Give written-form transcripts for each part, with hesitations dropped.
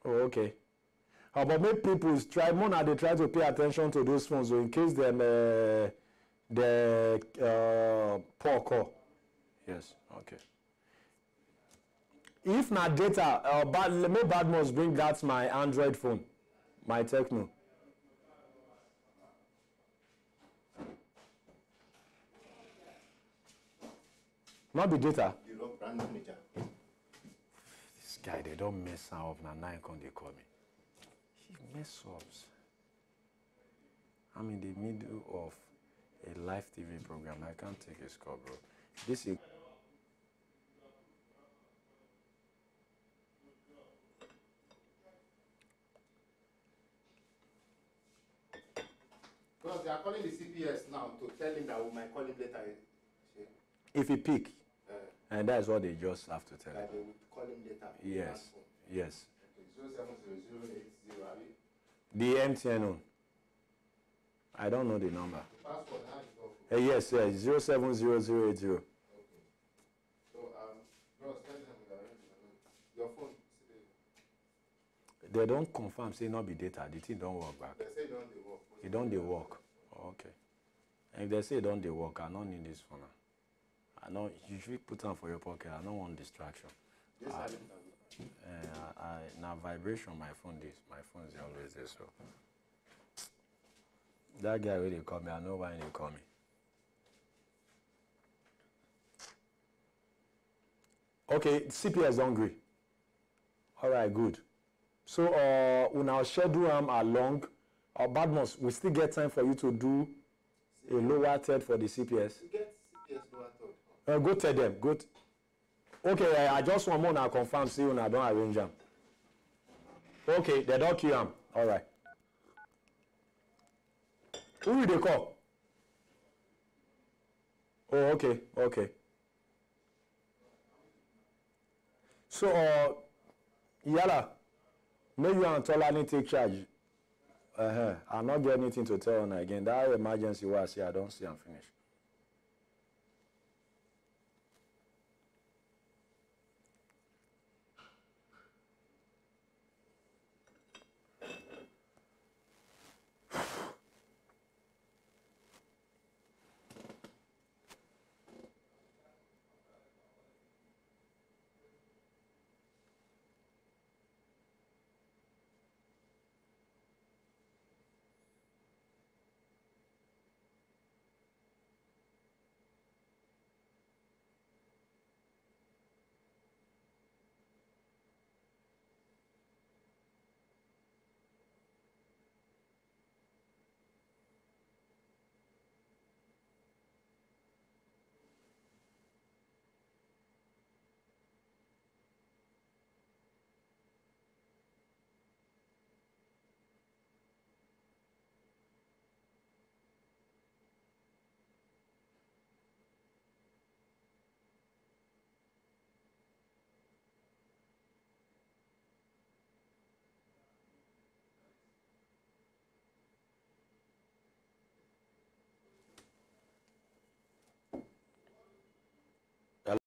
Oh, okay. But make people try more now. They try to pay attention to those phones, so in case them the poor call. Yes. Okay. If not data, make bad must bring that my Android phone, my Techno. Not the data. This guy, they don't mess up. Now can they call me? He mess ups. I'm in the middle of a live TV program. I can't take his call, bro. This is. Because they are calling the CPS now to tell him that we might call him later. If he pick, and that's what they just have to tell him. They will call him later. Yes. Yes. Okay, 0700880. The MTN one. I don't know the number. The passport, how is it? Yes, 070080. Okay. So, bros, tell them your phone. They don't confirm, say not be data. The thing don't work back. They say don't they work. It don't they work. Oh, okay. And if they say don't they work, I don't need this phone. I know you should put on for your pocket. I don't want distraction. Yes, now vibration my phone this. My phone is always there, so that guy really call me. I know why they call me. Okay, CPS hungry. All right, good. So we now schedule along. Badmus, we still get time for you to do a lower third for the CPS. We get CPS lower third. Go tell them. Go. Okay, I just want more now confirm. See you now. Don't arrange them. Okay, they don't kill him. All right. Who will they call? Oh, okay, okay. So, Yala, may you and Tolani take charge. I'll not get anything to tell on again. That emergency was here. I don't see I'm finished.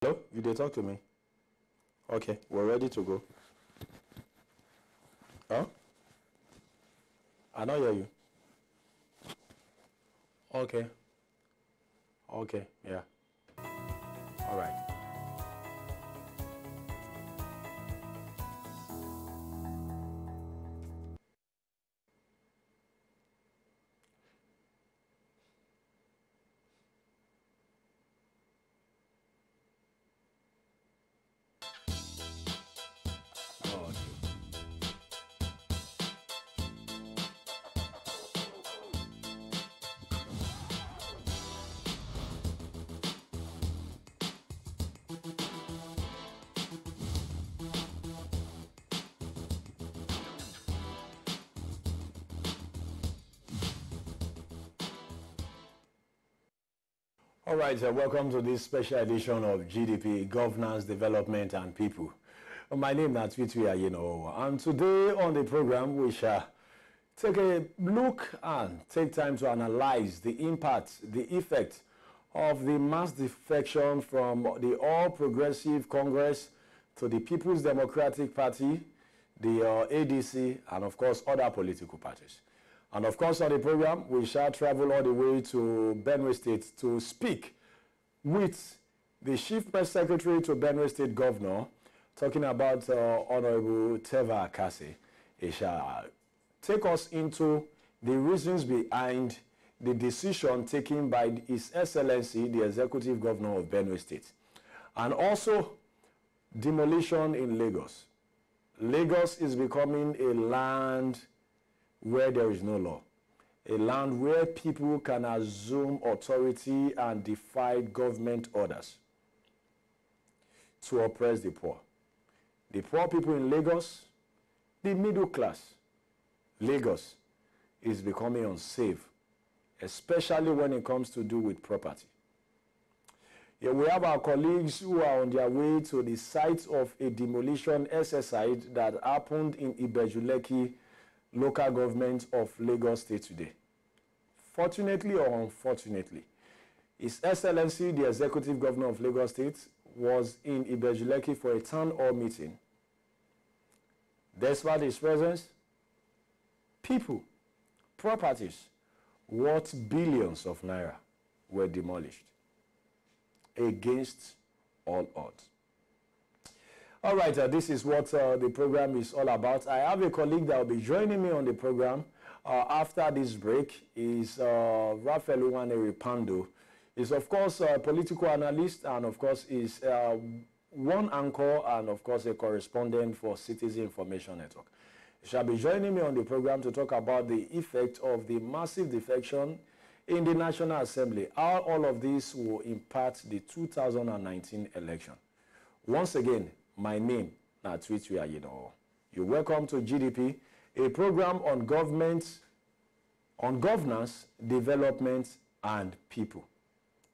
Hello? You did talk to me? Okay, we're ready to go. Huh? I don't hear you. Okay. Okay, yeah. All right. All right, welcome to this special edition of GDP, Governance, Development and People. My name is TWITWI, AYENOWOWON, and today on the program we shall take a look and take time to analyze the impact, the effect of the mass defection from the All Progressive Congress to the People's Democratic Party, the ADC, and of course other political parties. And of course on the program, we shall travel all the way to Benue State to speak with the Chief Press Secretary to Benue State Governor, talking about Honorable Teva Akase. He shall take us into the reasons behind the decision taken by His Excellency, the Executive Governor of Benue State. And also, demolition in Lagos. Lagos is becoming a land where there is no law. A land where people can assume authority and defy government orders to oppress the poor. The poor people in Lagos, the middle class. Lagos is becoming unsafe, especially when it comes to do with property. Here we have our colleagues who are on their way to the site of a demolition exercise that happened in Ibeju, Lekki, local government of Lagos State today. Fortunately or unfortunately, His Excellency, the Executive Governor of Lagos State, was in Ibeju, Lekki for a town hall meeting. Despite his presence, people, properties worth billions of naira were demolished against all odds. All right, this is what the program is all about. I have a colleague that will be joining me on the program after this break. Is Raphael PANDO. He's, of course, a political analyst, and, of course, is one anchor and, of course, a correspondent for Citizen Information Network. He shall be joining me on the program to talk about the effect of the massive defection in the National Assembly, how all of this will impact the 2019 election. Once again, my name is TWITWI AYENOWOWON. You're welcome to GDP, a program on governance, development, and people.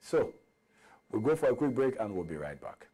So, we'll go for a quick break and we'll be right back.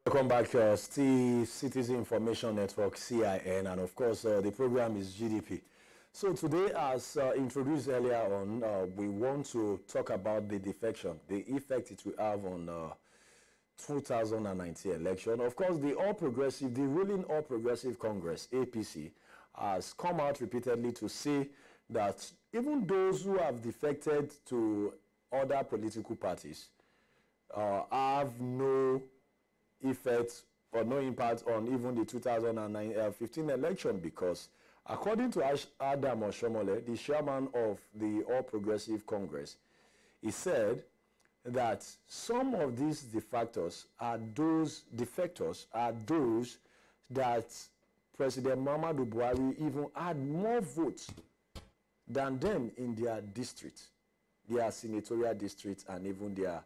Welcome back, still Citizen Information Network, CIN, and of course, the program is GDP. So today, as introduced earlier on, we want to talk about the defection, the effect it will have on 2019 election. Of course, the ruling All Progressive Congress, APC, has come out repeatedly to say that even those who have defected to other political parties have no effect or no impact on even the 2015 election, because according to Adam Oshomole, the chairman of the All Progressive Congress, he said that some of these defectors are those that President Muhammadu Buhari even had more votes than them in their districts, their senatorial districts, and even their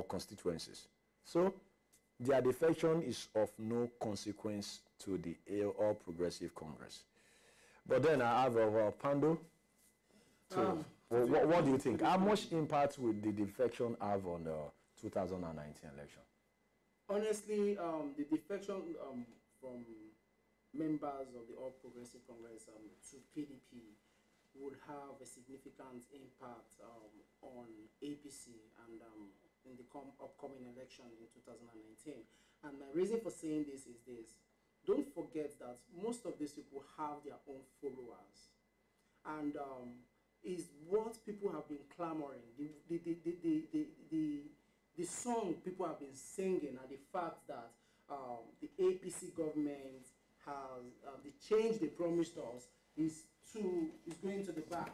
constituencies. So their defection is of no consequence to the All Progressive Congress. But then I have PANDO. What do you think? How much impact will the defection have on the 2019 election? Honestly, the defection from members of the All Progressive Congress to PDP would have a significant impact on APC and in the upcoming election in 2019. And my reason for saying this is this: don't forget that most of these people have their own followers, and is what people have been clamoring. The song people have been singing, and the fact that the APC government has the change they promised us is going to the back,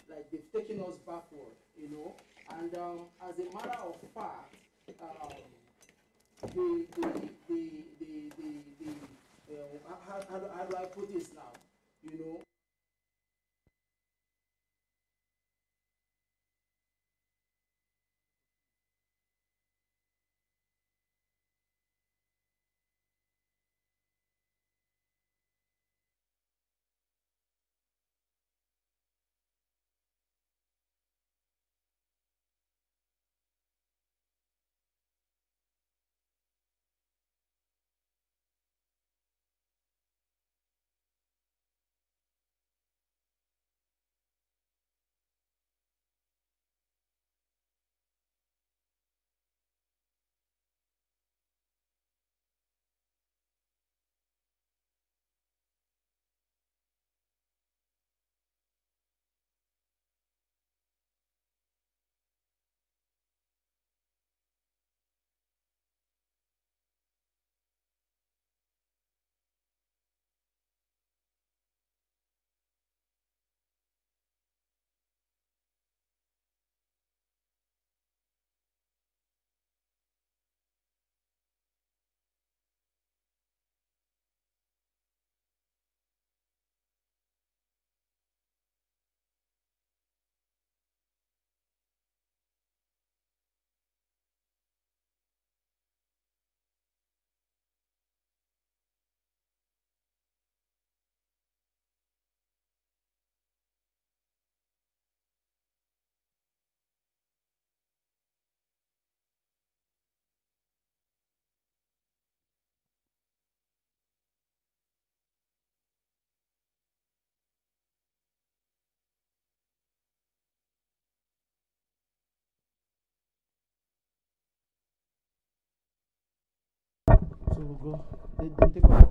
like they've taken us backward, you know. And as a matter of fact, how do I put this now? You know. So we'll go. Then take off.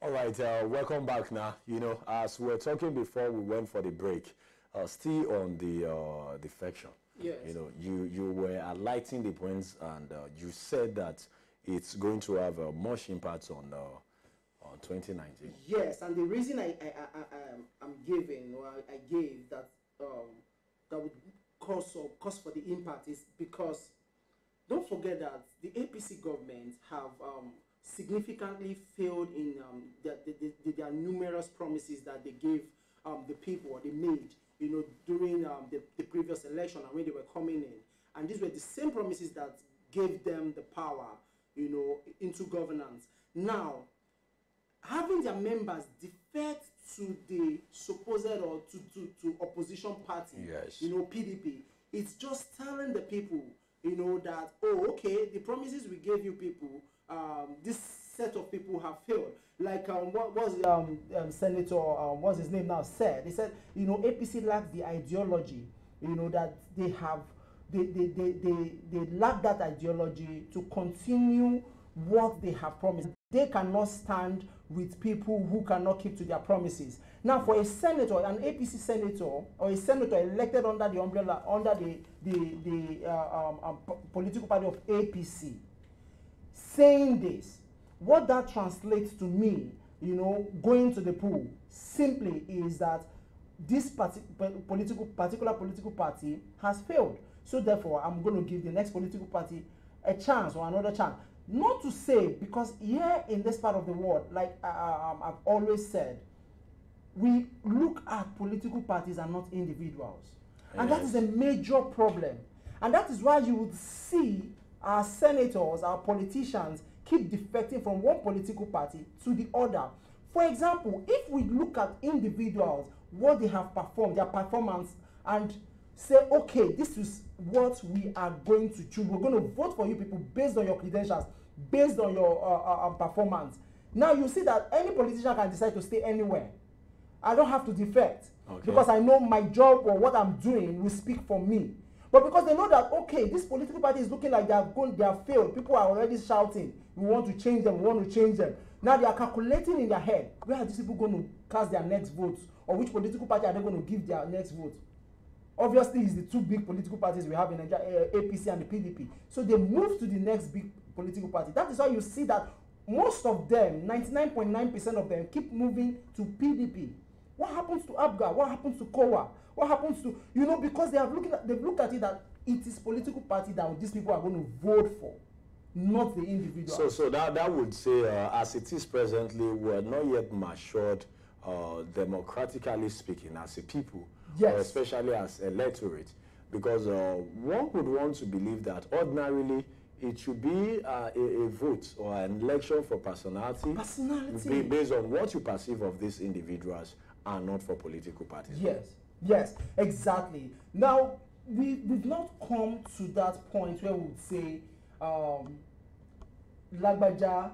All right, welcome back now. You know, as we were talking before we went for the break, still on the defection. Yes. You know, you were highlighting the points, and you said that it's going to have much impact on 2019. Yes, and the reason I'm giving, or I gave that that would cause for the impact is because don't forget that the APC government have significantly failed in their numerous promises that they gave the people, or they made, you know, during the previous election and when they were coming in. And these were the same promises that gave them the power, you know, into governance. Now, having their members defect to the supposed or to opposition party, Yes. you know, PDP, it's just telling the people, you know, that, oh, okay, the promises we gave you people, this set of people have failed. Like what was Senator, what's his name now, said? He said, you know, APC lacks the ideology, you know, that they have, they lack that ideology to continue what they have promised. They cannot stand with people who cannot keep to their promises. Now, for a senator, an APC senator, or a senator elected under the umbrella, under the political party of APC, saying this, what that translates to me, you know, going to the pool, simply is that this particular political party has failed. So therefore, I'm going to give the next political party a chance or another chance. Not to say, because here in this part of the world, like I've always said, we look at political parties and not individuals. And that is a major problem. And that is why you would see our senators, our politicians, keep defecting from one political party to the other. For example, if we look at individuals, what they have performed, their performance, and say, okay, this is what we are going to choose. We're going to vote for you people based on your credentials, based on your performance. Now you see that any politician can decide to stay anywhere. I don't have to defect, because I know my job or what I'm doing will speak for me. But because they know that, okay, this political party is looking like they have failed. People are already shouting, we want to change them, we want to change them. Now they are calculating in their head, where are these people going to cast their next votes? Or which political party are they going to give their next vote? Obviously, it's the two big political parties we have in Nigeria, APC and the PDP. So they move to the next big political party. That is why you see that most of them, 99.9% of them, keep moving to PDP. What happens to ABGA? What happens to COA? What happens to, you know, because they've looked at it that it is political party that these people are going to vote for, not the individual. So that would say, as it is presently, we're not yet matured, democratically speaking, as a people, yes, especially as electorate, because one would want to believe that ordinarily it should be a vote or an election for personality, based on what you perceive of these individuals, and not for political parties. Yes, yes, exactly. Now, we've not come to that point where we would say, Lagbaja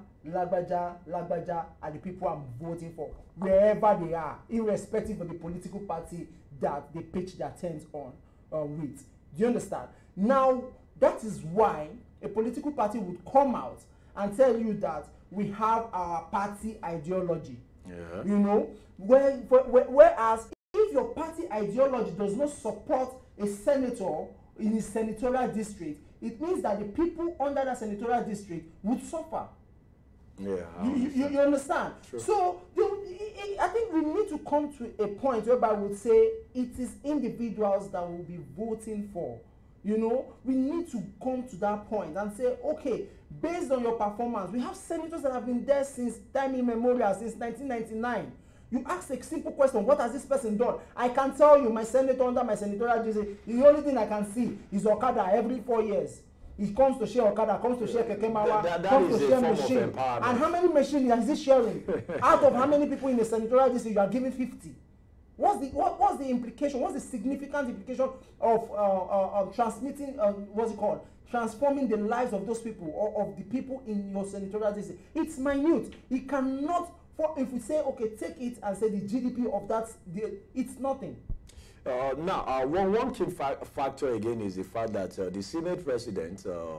are the people I'm voting for, wherever they are, irrespective of the political party that they pitch their tent on with. Do you understand? Now, that is why a political party would come out and tell you that we have our party ideology. Yeah. You know, whereas if your party ideology does not support a senator in his senatorial district, it means that the people under that senatorial district would suffer. Yeah, you understand? True. So I think we need to come to a point whereby we would say it is individuals that will be voting for. You know, we need to come to that point and say, okay, based on your performance, we have senators that have been there since time immemorial, since 1999. You ask a simple question, what has this person done? I can tell you, my senator under my senatorial district, the only thing I can see is Okada every 4 years. He comes to share Okada, comes to share Keke Mawa, comes to share machine. And how many machines is he sharing? Out of how many people in the senatorial district, you are giving 50? What's the implication? What's the significant implication of transmitting, what's it called? Transforming the lives of those people, or of the people in your senatorial district? It's minute. It cannot, if we say, okay, take it and say the GDP of that, it's nothing. Now, one key factor again is the fact that the Senate President, Senator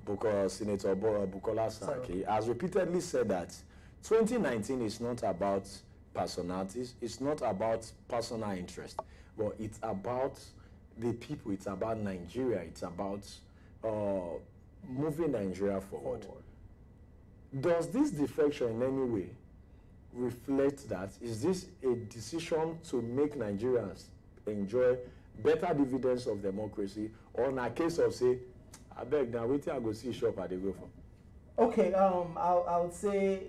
Bukola Saraki, has repeatedly said that 2019 is not about personalities, it's not about personal interest, but it's about the people, it's about Nigeria, it's about moving Nigeria forward. Does this defection in any way reflect that? Is this a decision to make Nigerians enjoy better dividends of democracy, or in a case of, say, I beg now, wait till I go see shop at the go for? Okay, I would say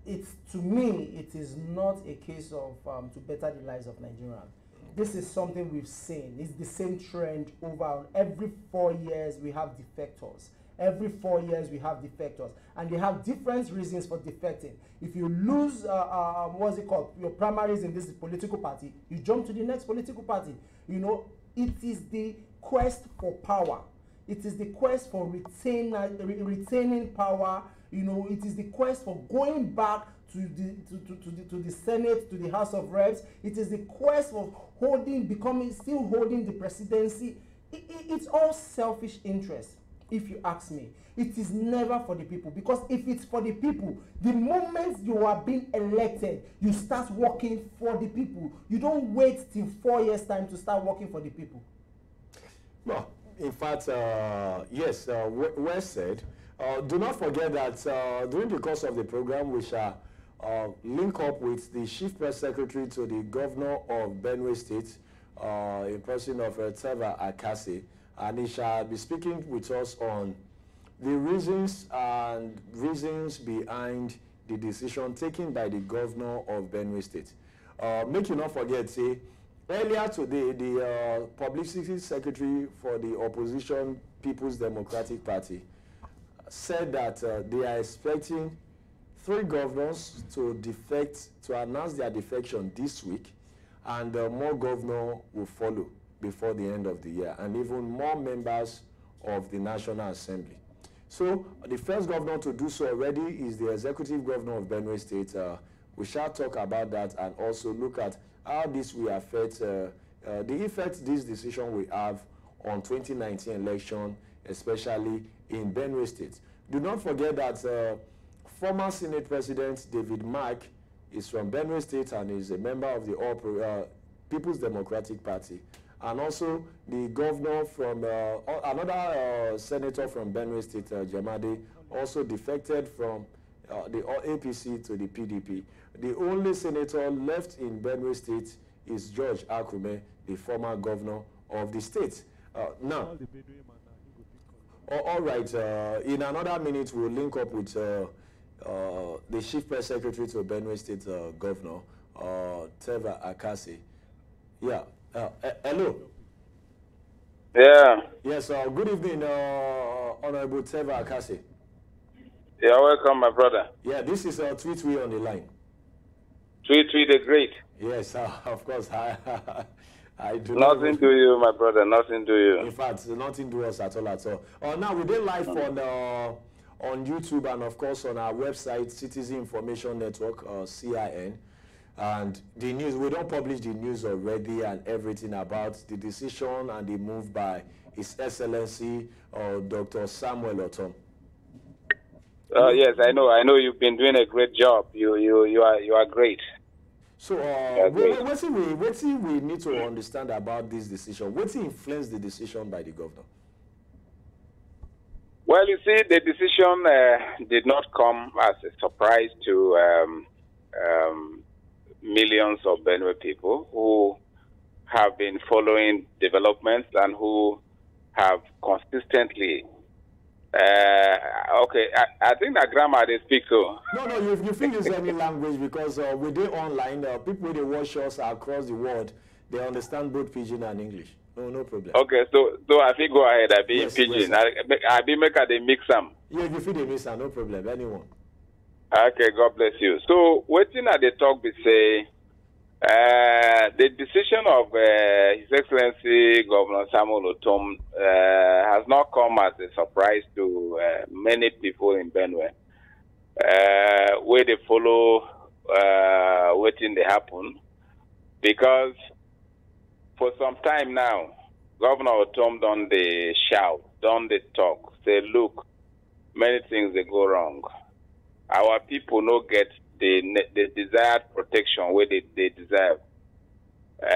it's, to me, it is not a case of to better the lives of Nigerians. This is something we've seen. It's the same trend over. Every 4 years we have defectors. Every 4 years we have defectors, and they have different reasons for defecting. If you lose, what's it called, your primaries in this political party, you jump to the next political party. You know, it is the quest for power. It is the quest for retaining power. You know, it is the quest for going back to the Senate, to the House of Reps. It is the quest for still holding the presidency. It's all selfish interest, if you ask me. It is never for the people, because if it's for the people, the moment you are being elected, you start working for the people. You don't wait till 4 years' time to start working for the people. Well, in fact, yes, well said. Do not forget that during the course of the program, we shall link up with the Chief Press Secretary to the Governor of Benue State, in person of Teva Akase, and he shall be speaking with us on the reasons behind the decision taken by the Governor of Benue State. Make you not forget, say, earlier today, the Publicity Secretary for the Opposition People's Democratic Party said that they are expecting 3 governors to announce their defection this week, and more governors will follow before the end of the year, and even more members of the National Assembly. So the first governor to do so already is the executive governor of Benue State. We shall talk about that and also look at how this will affect the effect this decision will have on 2019 election, especially in Benue State. Do not forget that former Senate President David Mark is from Benue State and is a member of the People's Democratic Party. And also the governor from, another senator from Benue State, Jamade, also defected from the APC to the PDP. The only senator left in Benue State is George Akume, the former governor of the state. Now, all right, in another minute, we'll link up with the Chief Press Secretary to Benue State Governor, Teva Akase. Yeah. Hello. Yeah. Yes, good evening, Honorable Teva Akase. Yeah, welcome, my brother. Yeah, this is TWITWI on the line. TWITWI the Great. Yes, of course. I do nothing to you, my brother. Nothing to you. In fact, nothing to us at all. Now, we did live on YouTube and, of course, on our website, Citizen Information Network, CIN. And the news, we don't publish the news already and everything about the decision and the move by His Excellency Dr. Samuel Otom. Yes, I know. I know you've been doing a great job. You are great. So, what we need to understand about this decision? What influenced the decision by the governor? Well, you see, the decision did not come as a surprise to millions of Benue people who have been following developments and who have consistently okay, I think that grammar they speak too. No, you can use any language because we do online. People they watch us across the world, they understand both Pidgin and English. No problem. Okay, so I think go ahead. I be yes, Pidgin. Yes. I be make they mix them. Yeah, you feel they mix them, no problem. Anyone. Okay, God bless you. So, waiting at the talk, we say the decision of His Excellency Governor Samuel Otom has not come as a surprise to many people in Benue. Where they follow waiting they happen, because for some time now, Governor Otom done the shout, done the talk, say, look, many things they go wrong. our people no get the desired protection where they deserve.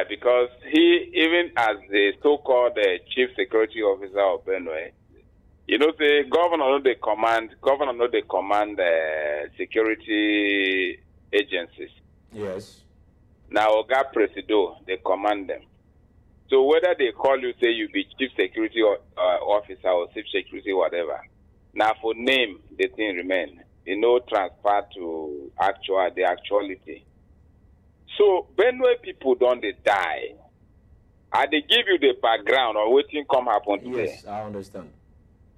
Because he, even as the so-called chief security officer of Benue, you know, the governor no they command security agencies. Yes. Now, Oga Presido, they command them. So whether they call you, say you be chief security officer or chief security whatever, now for name, the thing remain. You know, transfer to the actuality. So Benue people don't they die. And they give you the background or what thing come happen today. Yes, I understand.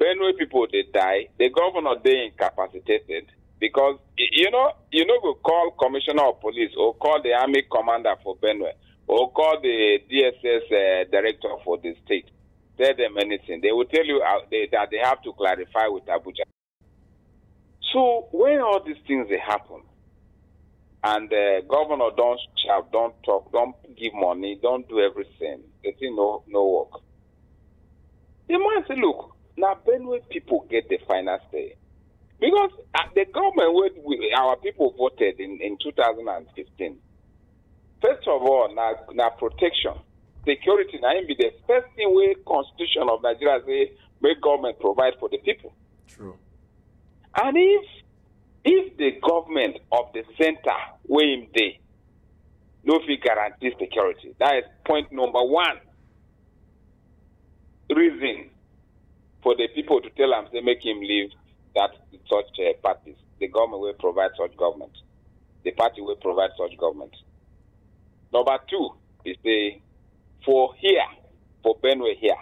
Benue people they die. The governor they incapacitated because you know we call commissioner of police or call the army commander for Benue or call the DSS director for the state. Tell them anything. They will tell you that they have to clarify with Abuja. So when all these things they happen, and the governor don't shout, don't talk, don't give money, don't do everything, they say no work. The man say, look, now Benue people get the final say. Because the government our people voted in 2015. First of all, now protection, security, now be the first thing where Constitution of Nigeria say make government provide for the people. True. And if the government of the center where him dey no fit guarantee security, that is point number one reason for the people to tell him say make him leave that such parties. The government will provide such government. The party will provide such government. Number two is for Benue here,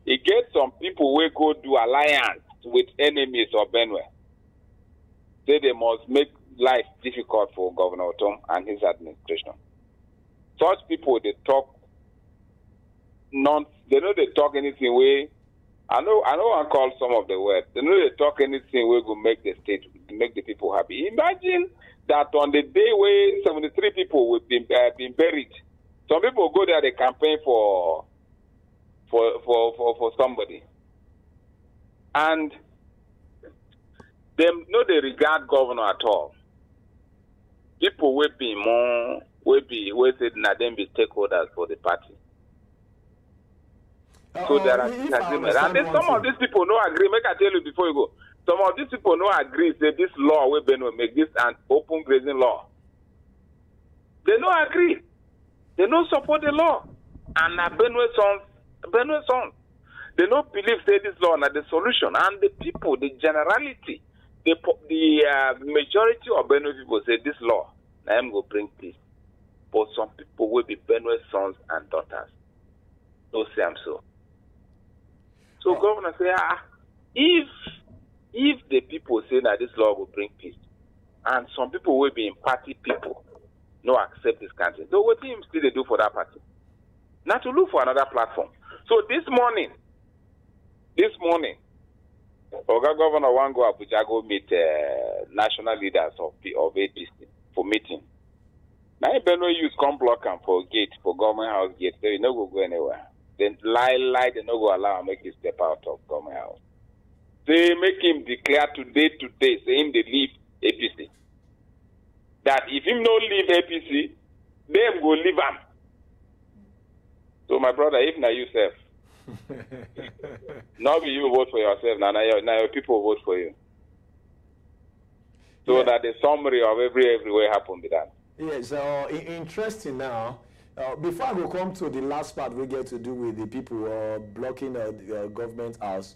it gets some people will go do alliance with enemies of Benue. They must make life difficult for Governor Otom and his administration. Such people, they talk they know they talk anything way. I know I call some of the words. They know they talk anything way will make the state, make the people happy. Imagine that on the day where 73 people will be been buried, some people go there, they campaign for somebody. And them no they regard governor at all. People will be more said na them be stakeholders for the party. So there are disagreements. And then some of these people no agree. Make I tell you before you go. Some of these people no agree say this law will make this an open grazing law. They no agree. They no support the law. And Benue sons. They don't believe say this law is the solution. And the people, the generality, the majority of Benue people say this law, I am going to bring peace. But some people will be Benue sons and daughters. No say I'm so. So governor say, if the people say that this law will bring peace, and some people will be in party people, no accept this country. So what him still they do for that party? Not to look for another platform. So this morning, Oga Governor want go Abuja go meet national leaders of APC for meeting. Now Benue youth come block him for gate, for government house gate, so you no go anywhere. Then lie, they no go allow him make him step out of government house. They make him declare today, say him they leave APC. That if him no leave APC, them go leave him. So my brother, if na you self, not be you vote for yourself, now your people vote for you. So that the summary of everywhere happen be that. Yes, interesting now. Before I go come to the last part we get to do with the people blocking the government house,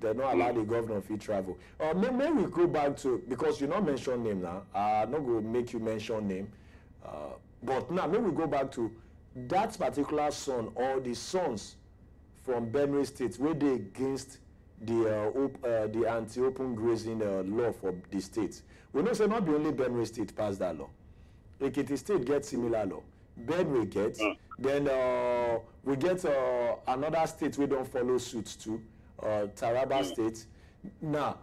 they don't allow the governor to travel. May we go back to, because you not mention name now, I'm not going to make you mention name, but now may we go back to that particular son or the sons from Benue State where they against the anti-open grazing law for the state. We know say not the only Benue State passed that law. Ekiti State gets similar law. Benue gets. Then we get another state we don't follow suit too. Taraba State. Now,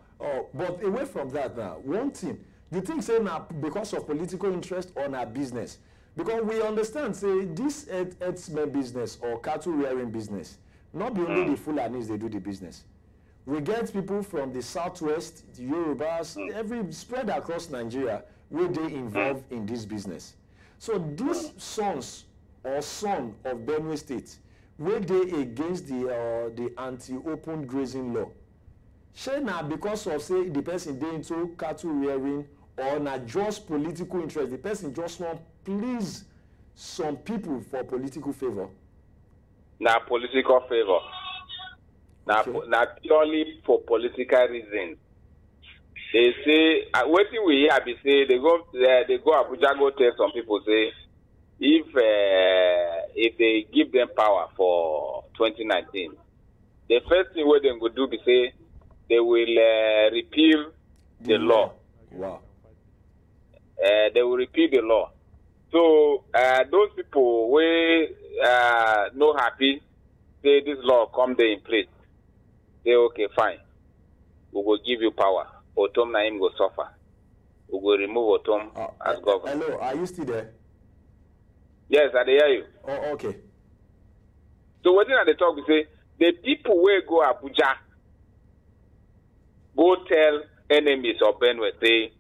but away from that now, one thing, you think say now because of political interest or na business? Because we understand say this herdsmen business or cattle rearing business, not be only the Fulanis they do the business. We get people from the southwest, the Yorubas, every spread across Nigeria where they involved in this business. So these sons or son of Benue State, where they against the anti-open grazing law, shey na because of say the person dey into cattle rearing or na just political interest, the person just want please some people for political favor? Na political favor. Na purely for political reasons. They say, what we hear be say they go Abuja go tell some people say if they give them power for 2019, the first thing what they go do be say they will repeal the law. Wow. They will repeal the law. So those people we no happy say this law come there in place. Say okay, fine. We will give you power. Otom na him go suffer. We will remove Otom as governor. Hello, are you still there? Yes, I hear you. Oh, okay. So what did they talk? We say the people will go Abuja, go tell enemies of Benue, say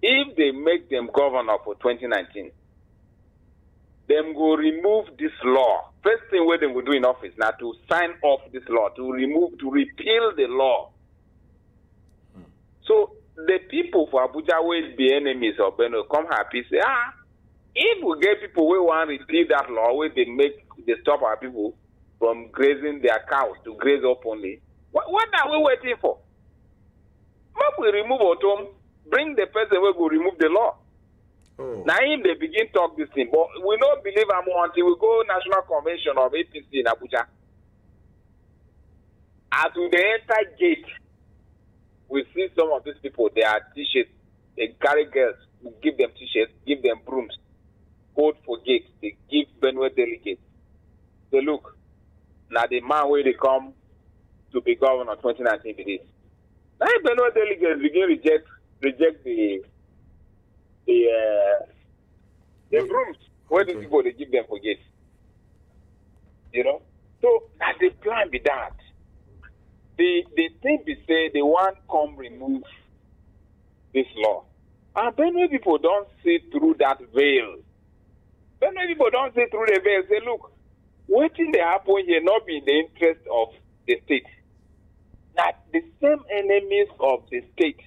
if they make them governor for 2019, them go remove this law. First thing what they will do in office now to sign off this law, to repeal the law. So the people for Abuja will be enemies of Benue come happy say, if we get people who want to repeal that law, where they stop our people from grazing their cows to graze openly, what are we waiting for? If we remove Otom, bring the person who will remove the law. Oh. Now him they begin talk this thing, but we don't believe I'm until we go National Convention of APC in Abuja. As we enter gate, we see some of these people, they are t-shirts, they carry girls, we give them t-shirts, give them brooms, hold for gates, they give Benue delegates. They look, now the man where they come to be governor 2019 it is. Now Benue delegates begin reject the brooms where these people they give them for gates. You know? So as the plan be that. The thing be say they want come remove this law. And Benue people don't see through that veil. Benue people don't see through the veil. Say, look, what thing they happen here not be in the interest of the state. That the same enemies of the state,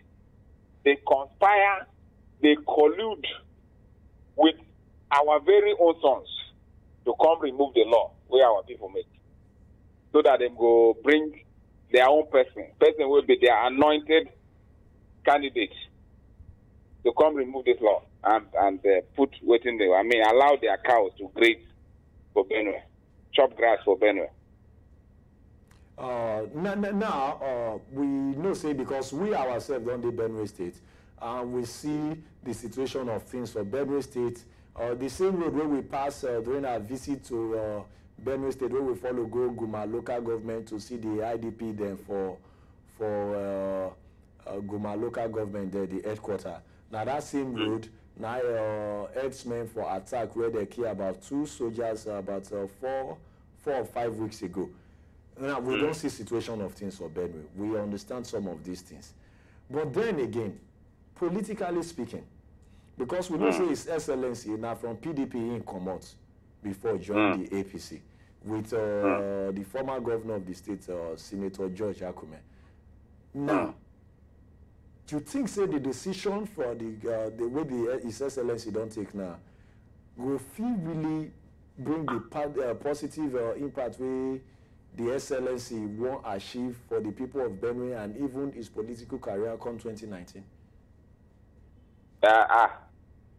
they conspire, they collude with our very own sons to come remove the law where our people make. So that they go bring their own person will be their anointed candidate to come remove this law and put waiting there. I mean, allow their cows to graze for Benue, chop grass for Benue. Now, we know say because we ourselves don't do Benue State, we see the situation of things for Benue State. The same road where we pass during our visit to Benue State, where we follow go Guma local government to see the IDP then for Guma local government there, the headquarters. Now that same road, now herdsmen for attack where they kill about 2 soldiers about 4 or 5 weeks ago. Now we don't see situation of things for Benue. We understand some of these things, but then again, politically speaking, because we know say His Excellency now from PDP in come before joining the APC with the former governor of the state, Senator George Akume. Now, do you think say the decision for the way His Excellency don't take now will feel really bring the positive impact where the Excellency won't achieve for the people of Benue and even his political career come 2019?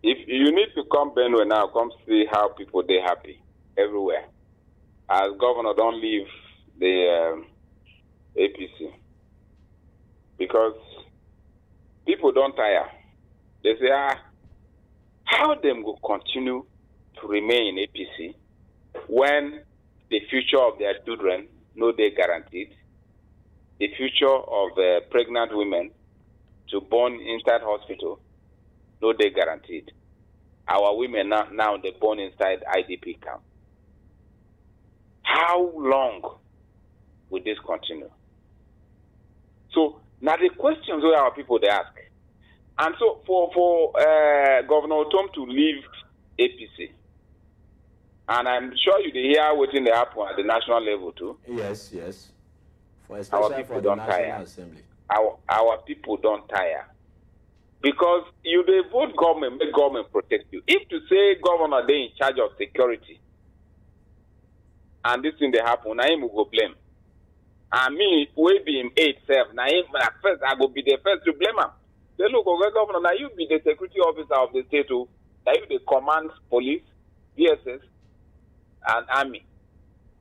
If you need to come Benue now, come see how people they happy everywhere. As governor, don't leave the APC because people don't tire. They say, how them will continue to remain in APC when the future of their children no they guaranteed, the future of pregnant women to born inside hospital no they guaranteed. Our women now they born inside IDP camp. How long will this continue? So now the questions where our people they ask. And so for Governor Otom to leave APC, and I'm sure you hear what in the happen at the national level too. Yes, yes. Especially for the National Assembly. Our people don't tire. Because you they vote government, make government protect you. If to say governor they in charge of security, and this thing they happen, now him will go blame. And me, we be him 8-7. Now him first, I will be the first to blame him. They look, okay, governor, now you be the security officer of the state too. Now you the command police, DSS, and army.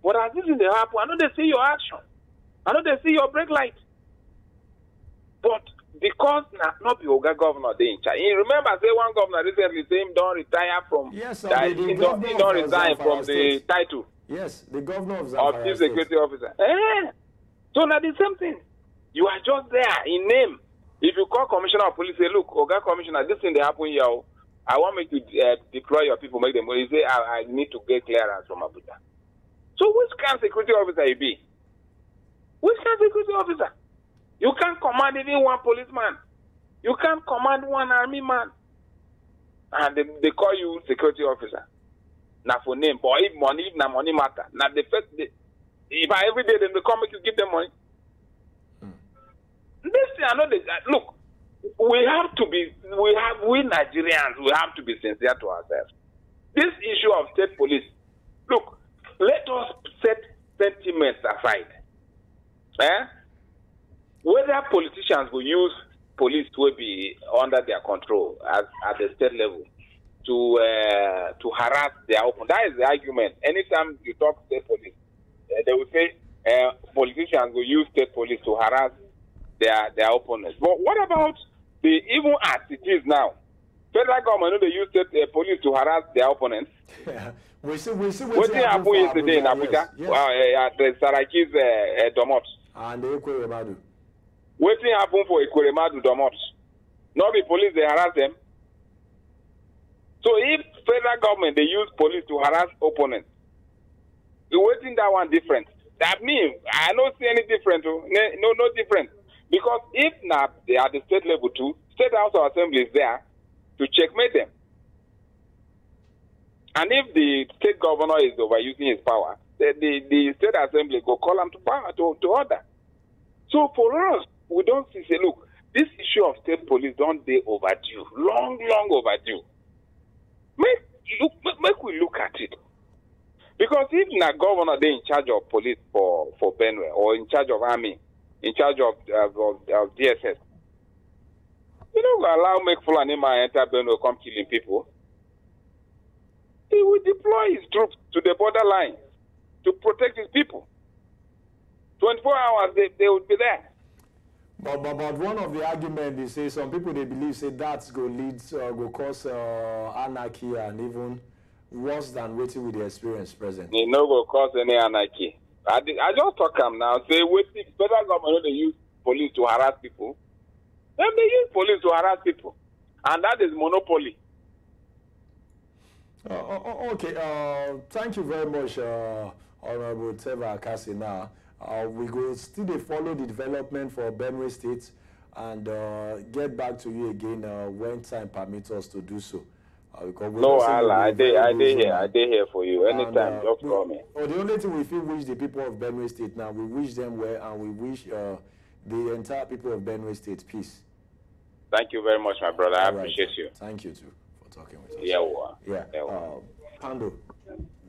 But as this thing they happen, I know they see your action. I know they see your brake light. But because not be Oga governor they in charge. You remember, say one governor recently say him don't retire from. Yes, sir, he don't resign from the title. Yes, the governor of Zamfara Chief Security Officer. So now the same thing. You are just there in name. If you call Commissioner of Police, say, look, Oga Commissioner, this thing they happen here. I want me to deploy your people, make them. You say I need to get clearance from Abuja. So which kind of security officer you be? Which kind of security officer? You can't command even one policeman. You can't command one army man. And they call you security officer. Now for name, but if money matter. Now the first if every day they come make you give them money. This thing I know look, we Nigerians, we have to be sincere to ourselves. This issue of state police, look, let us set sentiments aside. Whether politicians will use police to be under their control at the state level to harass their opponents. That is the argument. Anytime you talk state police, they will say politicians will use state police to harass their opponents. But what about even as it is now? Federal government, they use state police to harass their opponents. Yeah. We see what happened yesterday in Abuja. Yes. The Saraki's Domot. And the Ekwemadu. What happened for Ekwemadu Domot? Not the police, they harass them. So if federal government, they use police to harass opponents, you're waiting that one different. That means I don't see any different. No different. Because if not, they are at the state level too, State House of Assembly is there to checkmate them. And if the state governor is overusing his power, the State Assembly go call him to power to order. So for us, we don't see, say, look, this issue of state police don't they overdue, long overdue. Make we look at it. Because if na governor they in charge of police for Benue, or in charge of army, in charge of DSS, you don't allow make Fulani man enter Benue come killing people. He will deploy his troops to the borderline to protect his people. 24 hours they would be there. But one of the arguments they say some people they believe say that's go cause anarchy and even worse than waiting with the experience present. It no go cause any anarchy. I just talk them now. Say waiting federal government they use police to harass people. Then they use police to harass people, and that is monopoly. Okay. Thank you very much, Honorable Teva Akasi. Now we go still follow the development for Benue State and get back to you again when time permits us to do so. No, Allah, I did here for you. Anytime, just call me. The only thing we feel wish the people of Benue State now, we wish them well, and we wish the entire people of Benue State peace. Thank you very much, my brother. I appreciate you. Thank you too for talking with us. Yeah. Pando,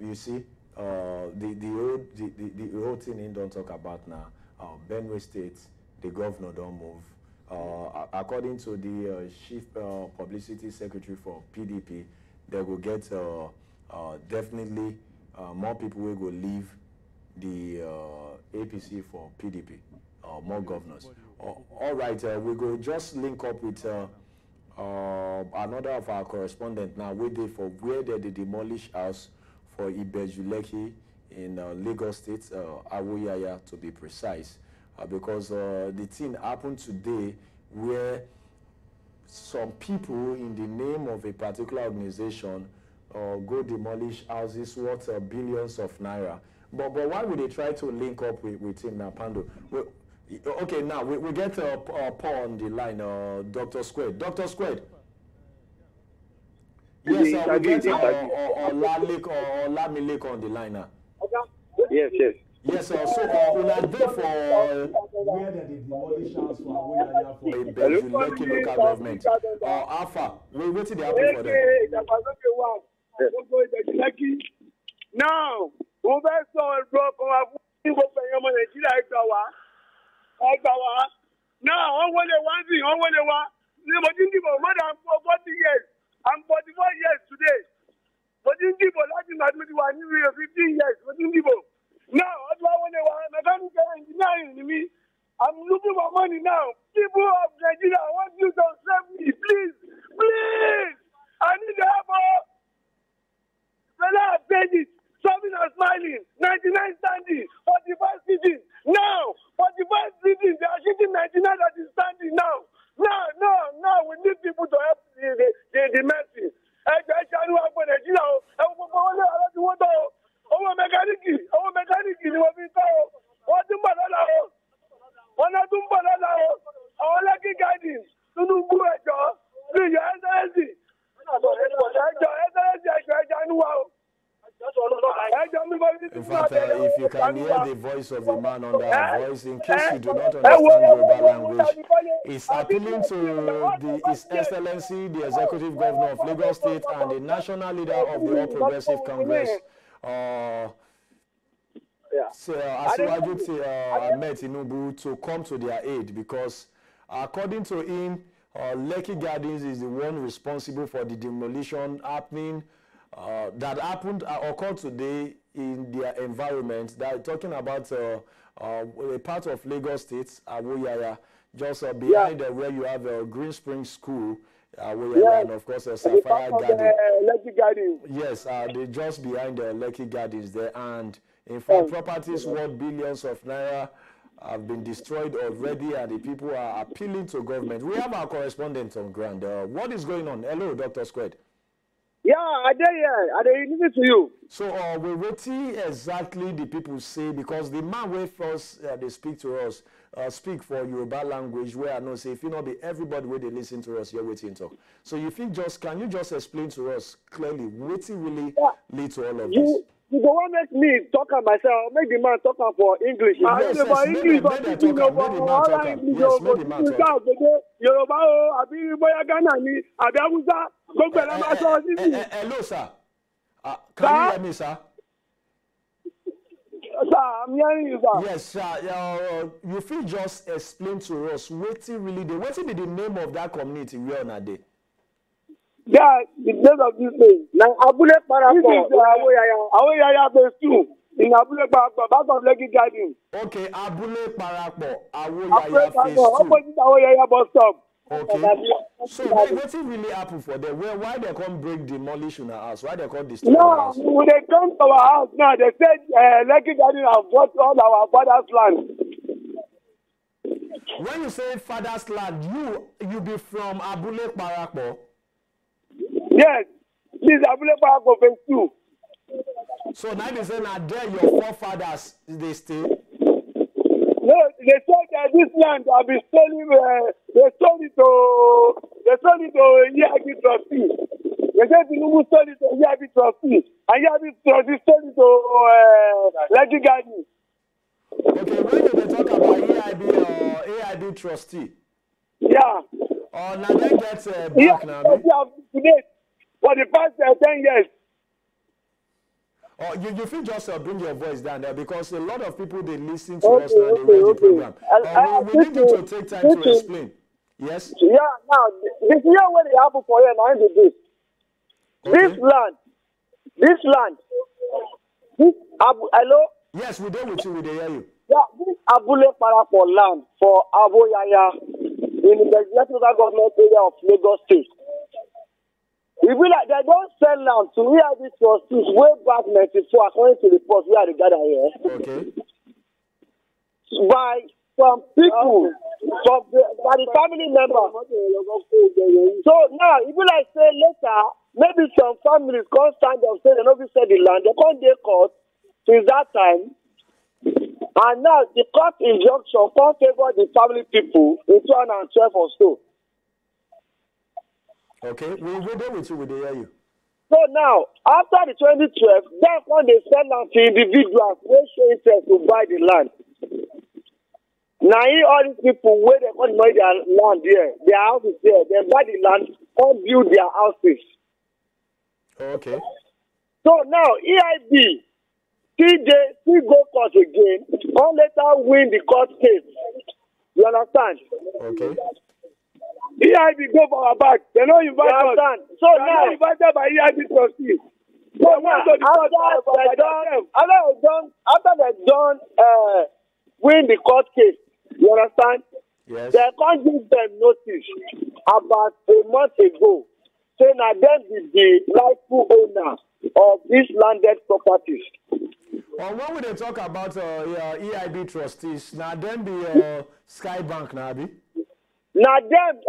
you see, the whole thing in don't talk about now. Benue State, the governor don't move. According to the chief publicity secretary for PDP, they will get definitely more people will go leave the APC for PDP, more governors. All right, we go just link up with another of our correspondents now. Where they demolish house for Ibeju Lekki in Lagos State, Awoyaya to be precise. Because the thing happened today where some people in the name of a particular organization go demolish houses worth billions of naira. But why would they try to link up with him now, Pando? Well, Okay, now we get Paul on the line, Dr. Squared. Dr. Squared. Yes, we get Olamilek on the line now. Yes. Yes, so una dey for where the demolitions for Awoyaya for Ibeju, Lekki local government. Alpha, wetin dey happen for them? Now, we fẹ́ sọ ọ̀rọ̀ kan wá fún gbogbo ẹ̀yàn ọmọ Nàìjíríà ẹgbà wá. Now, wọ́n wọlé wá sí, wọ́n wọlé wá. Ní mo ti ń dìbò more than 40 years. I'm 44 years today. Mo ti ń dìbò láti máa tún ti wà ní 15 years. Mo ti ń dìbò. Now, ọdún wa wọlé wá. Mechanical engineering ni mi. I'm looking for money now. People of Nigeria, I want you to save me. Please. I need the help. Fella have paid it. Something are smiling. 99 standing. 45 sitting. Now, 45 sitting. They are shooting 99 that is standing now. Now, we need people to help the mercy. Mechanic ni wọ́n fi kọ́ ọ. Wọ́n tún bọ̀ lọ́la o. Wọ́n náà tún bọ̀ lọ́la o. Àwọn Lekki gardens tún gbú ẹ̀jọ́. Bí ìyọ̀ ẹ́sẹ̀rẹ́sì. Ẹ̀jọ̀ ẹnu wa o. In fact, if you can hear the voice of the man under our voice, in case you do not understand Yoruba language, it's appealing to His Excellency, the Executive Governor of Lagos State and the National Leader of the All Progressive Congress, Asiwaju Ahmed Tinubu, to come to their aid, because according to him, Lekki Gardens is the one responsible for the demolition happening that occurred today in their environment. They're talking about a part of Lagos State, Awoyaya, just behind where you have a Green Spring School, Awoyaya, and of course a Sapphire Garden. Lekki Gardens. Yes, they're just behind the Lekki Gardens there, and in fact, properties worth billions of naira have been destroyed already, and the people are appealing to government. We have our correspondent on ground. What is going on? Hello, Dr. Squared. Yeah, I listen to you. So we're waiting exactly the people say, because the man where first they speak to us speak for Yoruba language, where I know say if you not be everybody where they listen to us, you're waiting to. So you think can you just explain to us clearly what really lead to all of this? You don't want to make me talk on myself, make the man talk on for English. Yes, make the man talk. Yes, make the man talk. Hello, sir. Can you hear me, sir? Sir, I'm hearing you, sir. Yes, sir. You feel just explain to us what be the name of that community we are on a day? Yeah, the name of this place. Now, Abule Parako, Awoyaya Phase 2 in Abule Parako, back of Lekki Garden. Okay, Abule Parako, Awoyaya Phase 2. Opposite Awoyaya bus stop. Okay. So what really happen for them? Why they can't break demolition our house? Why they can't destroy our house? When they come to our house now, they said Lekki Garden have bought all our father's land. When you say father's land, you be from Abule Parako? Yes, this is Abule Parako Phase 2. So now they say now there your forefathers they stay? No, they said that this land have been stolen. They sold it to EIB trustee. They said Tinubu sold it to EIB trustee, and EIB trustee sold it to Lekki Garden. Okay, when they talk about EIB trustee? Yeah. Now they get back now. Today, for the past 10 years. You feel just bring your voice down there, because a lot of people they listen to us now, they watch the program. We need you to take time to explain. Yes? Yeah, now, this year when it happened for you, now is this. Okay. This land, hello? Yes, we're there with you, we hear you. Yeah, this Abule Parako land for Awoyaya in the local government area of Lagos State. We feel like they don't sell land to EIB trustees way back 94, according to the post we are gathered here. Okay. By some people, by the family members. So now, if you like say later, maybe some families can't stand up, say they don't sell the land, they can't get caught since that time. And now the court injunction can't favor the family people in 2012 or so. Okay, we're there with you, we hear you. So now, after the 2012, that's when they sell land to individuals who show interest to buy the land. Now, all these people, where they can't buy their land there, their houses there, they buy the land and build their houses. Okay. So now, EIB, still go court again, and later win the court case. You understand? Okay. EIB go for our back. They don't invite us. So now, invited by EIB trustees. So now, after they done win the court case, you understand? Yes. They can't give them notice about a month ago, saying that them is the rightful owner of these landed properties. Well, when we talk about EIB trustees, now them be Skybank now, be? Now them,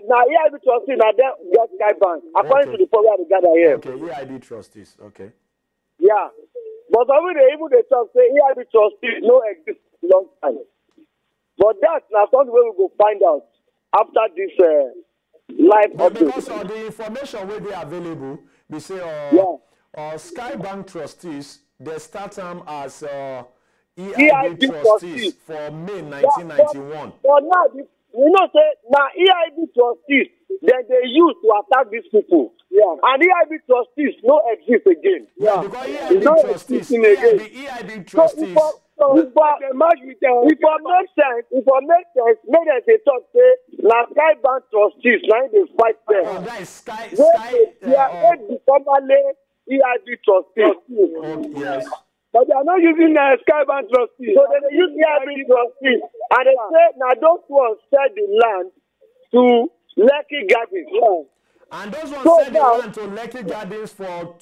now EIB trustees, now them get Skybank, according to the program we gather here. Okay, EIB trustees, okay. Yeah. But when they talk, say EIB trustees no exist long time. But that's not something we will find out after this live update. Because the information where they available, we say Skybank trustees, they start them as EIB trustees for May 1991. But now, say now EIB trustees, then they use to attack these people. Yeah. And EIB trustees no exist again. Yeah, because EIB trustees. So if it makes sense, make them say talk say na Skybank trustees, now they fight them. Oh, that is Sky. They are formerly EIB trustees. Okay, yes. But they are not using Skybank trustees. So they use EIB trustees, and they say now those ones sell the land to Lekki Gardens. Yeah. And those ones sell the land to Lekki Gardens for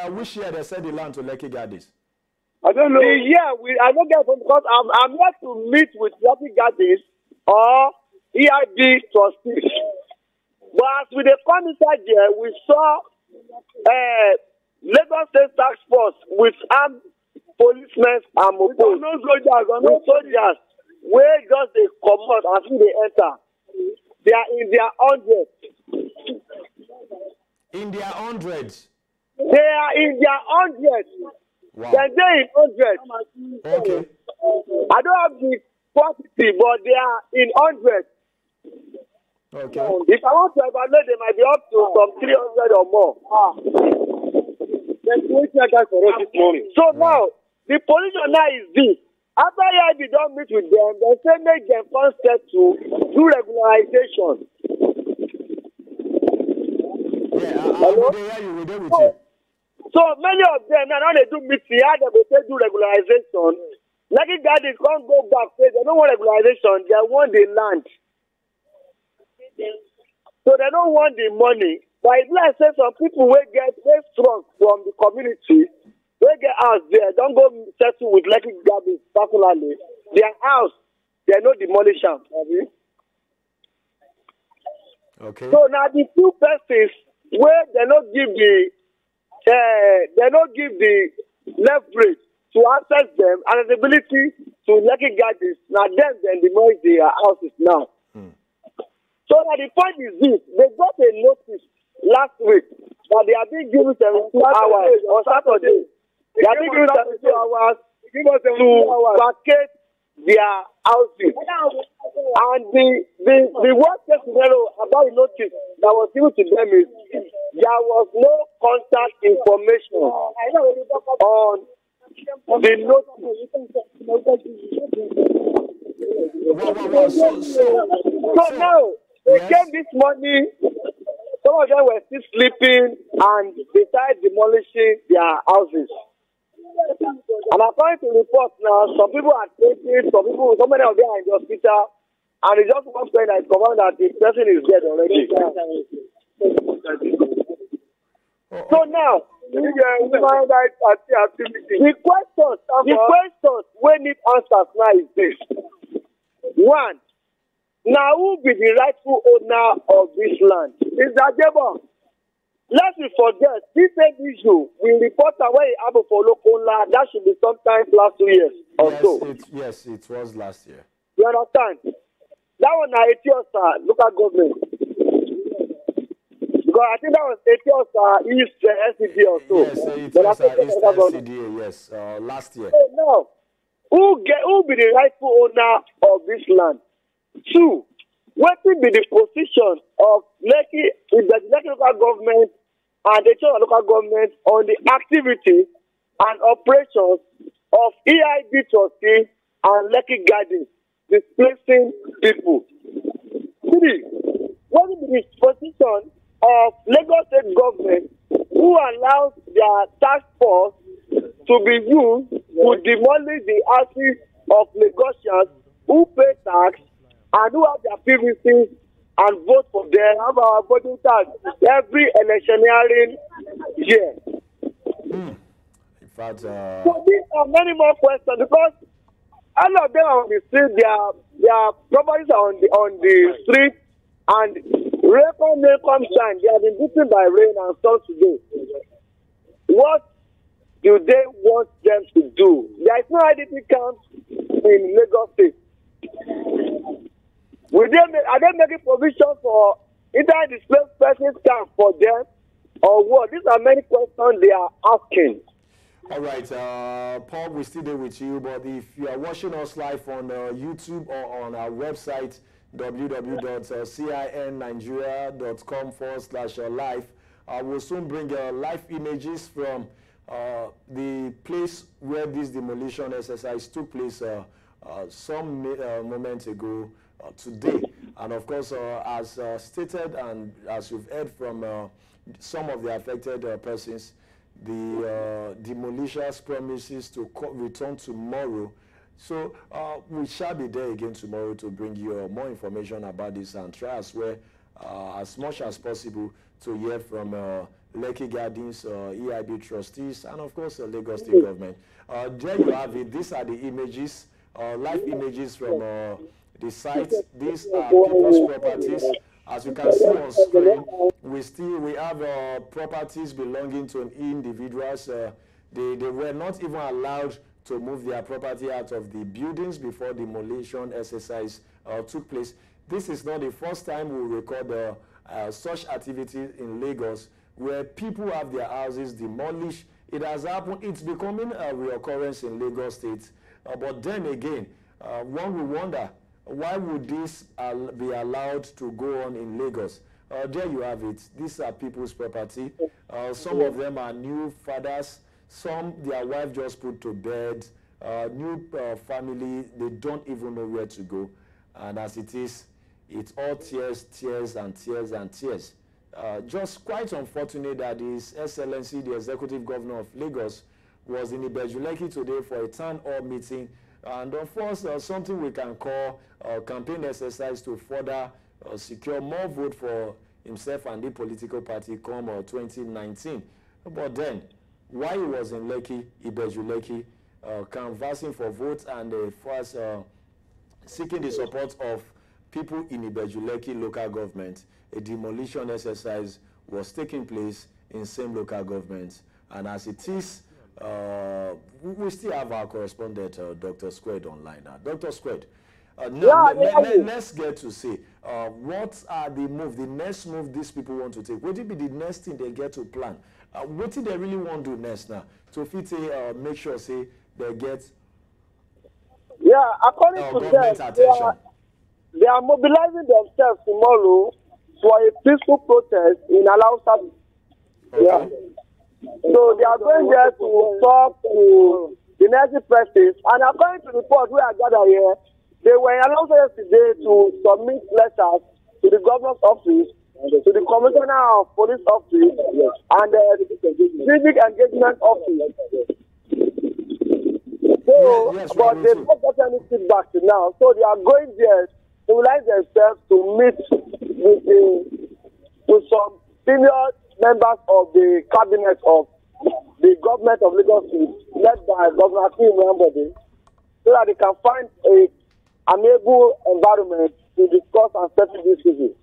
which year they sell the land to Lekki Gardens? I don't know. I don't get it because I'm yet to meet with Lekki Gardens or EIB trustees. But as we come inside here, we saw Lagos State Task Force with armed policemen and mobile. No soldiers. Where just they come out as they enter. They are in their hundreds. In their hundreds? They are in their hundreds. Wow. They're in hundreds. Okay. I don't have the quantity, but they are in hundreds. Okay. If I want to evaluate, they might be up to some 300 or more. So now, the position now is this. After EIB don't meet with them, they say make them first step to do regularization. Yeah, we're there with you. So many of them now they do meeting, they say do regularization. Lekki Gardens can't go back, say they don't want regularization, they want the land. So they don't want the money. But it's like say some people will get very strong from the community. They get house there, don't go settle with Lekki Gardens personally. Their house, they no demolition. Okay. So now the two persons where they not give the leverage to access them and the ability to Lekki Gardens. Now them then demolish their houses now. So now the point is this: they got a notice last week that they are being given 72 hours on Saturday. They are being given 72 hours to vacate their houses. And the worst case scenario about the notice that was given to them is there was no contact information on the notice. So now they came this morning. Some of them were still sleeping and they started demolishing their houses. And according to reports now, some people are fainting, so many of them are in the hospital, and it's just one friend that is confirmed that the person is dead already. So now, the questions we need answers now is this. One, now who be the rightful owner of this land? Is that Debo? Lest we forget, this same issue, we report where it happened for local land, that should be sometime last 2 years or so. Yes, it was last year. You understand? That one na Etiosa local government. Because I think that was Etiosa East SCD or so. Yes, Etiosa East SCDA, yes, last year. So now, who be the rightful owner of this land? 2, what will be the position of Lekki, the Lekki local government and the Etiosa local government on the activity and operations of EIB trustee and Lekki Gardens displacing people? 3, what will be the position of Lagos State government who allows their task force to be used to demolish the houses of Lagosians who pay tax and who have their PVCs and vote for them, have our voting tax every electioneering year? In fact, so these are many more questions because all of them are on the street, their properties are on the street, and rain come shine. They have been beaten by rain and storm today. What do they want them to do? There is no IDP camp in Lagos State. Are they making provision for inter-displaced persons camp for them, or what? These are many questions they are asking. All right, Paul, we're still there with you, but if you are watching us live on YouTube or on our website, www.cinnigeria.com/live, we'll soon bring live images from the place where this demolition exercise took place some moments ago today. And of course, as stated and as you've heard from some of the affected persons, the demolishers promises to return tomorrow. So we shall be there again tomorrow to bring you more information about this and try as well as much as possible to hear from Lekki Gardens, EIB trustees, and of course Lagos State government. There you have it. These are the images, live images from the site. These are people's properties. As you can see on screen, we have properties belonging to individuals. They were not even allowed to move their property out of the buildings before demolition exercise took place. This is not the first time we record such activity in Lagos where people have their houses demolished. It has happened. It's becoming a reoccurrence in Lagos State. But then again, one will wonder, why would this be allowed to go on in Lagos? There you have it. These are people's property. Some of them are new fathers. Some, their wife just put to bed. New family, they don't even know where to go. And as it is, it's all tears, tears, and tears, and tears. Just quite unfortunate that His Excellency, the Executive Governor of Lagos, was in Ibeju, Lekki today for a town hall meeting. And of course, something we can call a campaign exercise to further secure more vote for himself and the political party come 2019. But then, while he was in Lekki, Ibeju Lekki, canvassing for votes and first seeking the support of people in Ibeju Lekki local government, a demolition exercise was taking place in same local government. And as it is, we still have our correspondent, Dr. Squared, online now. Dr. Squared, let's get to see what are the next move these people want to take. What will be the next thing they get to plan? What do they really want to do next now? To fit make sure, say, they get according to them, they are mobilizing themselves tomorrow for a peaceful protest in Alausa. Okay. So they are going there to talk to the Nazi presses, and according to the report we are gathered here, they were in Alausa yesterday to submit letters to the governor's office, to the commissioner of police office, and the civic engagement office. So, but they don't get any feedback now, so they are going there to mobilize themselves to meet with some senior members of the cabinet of the government of Lagos State, led by Governor Akin Mwambode, so that they can find an amiable environment to discuss and settle these issues.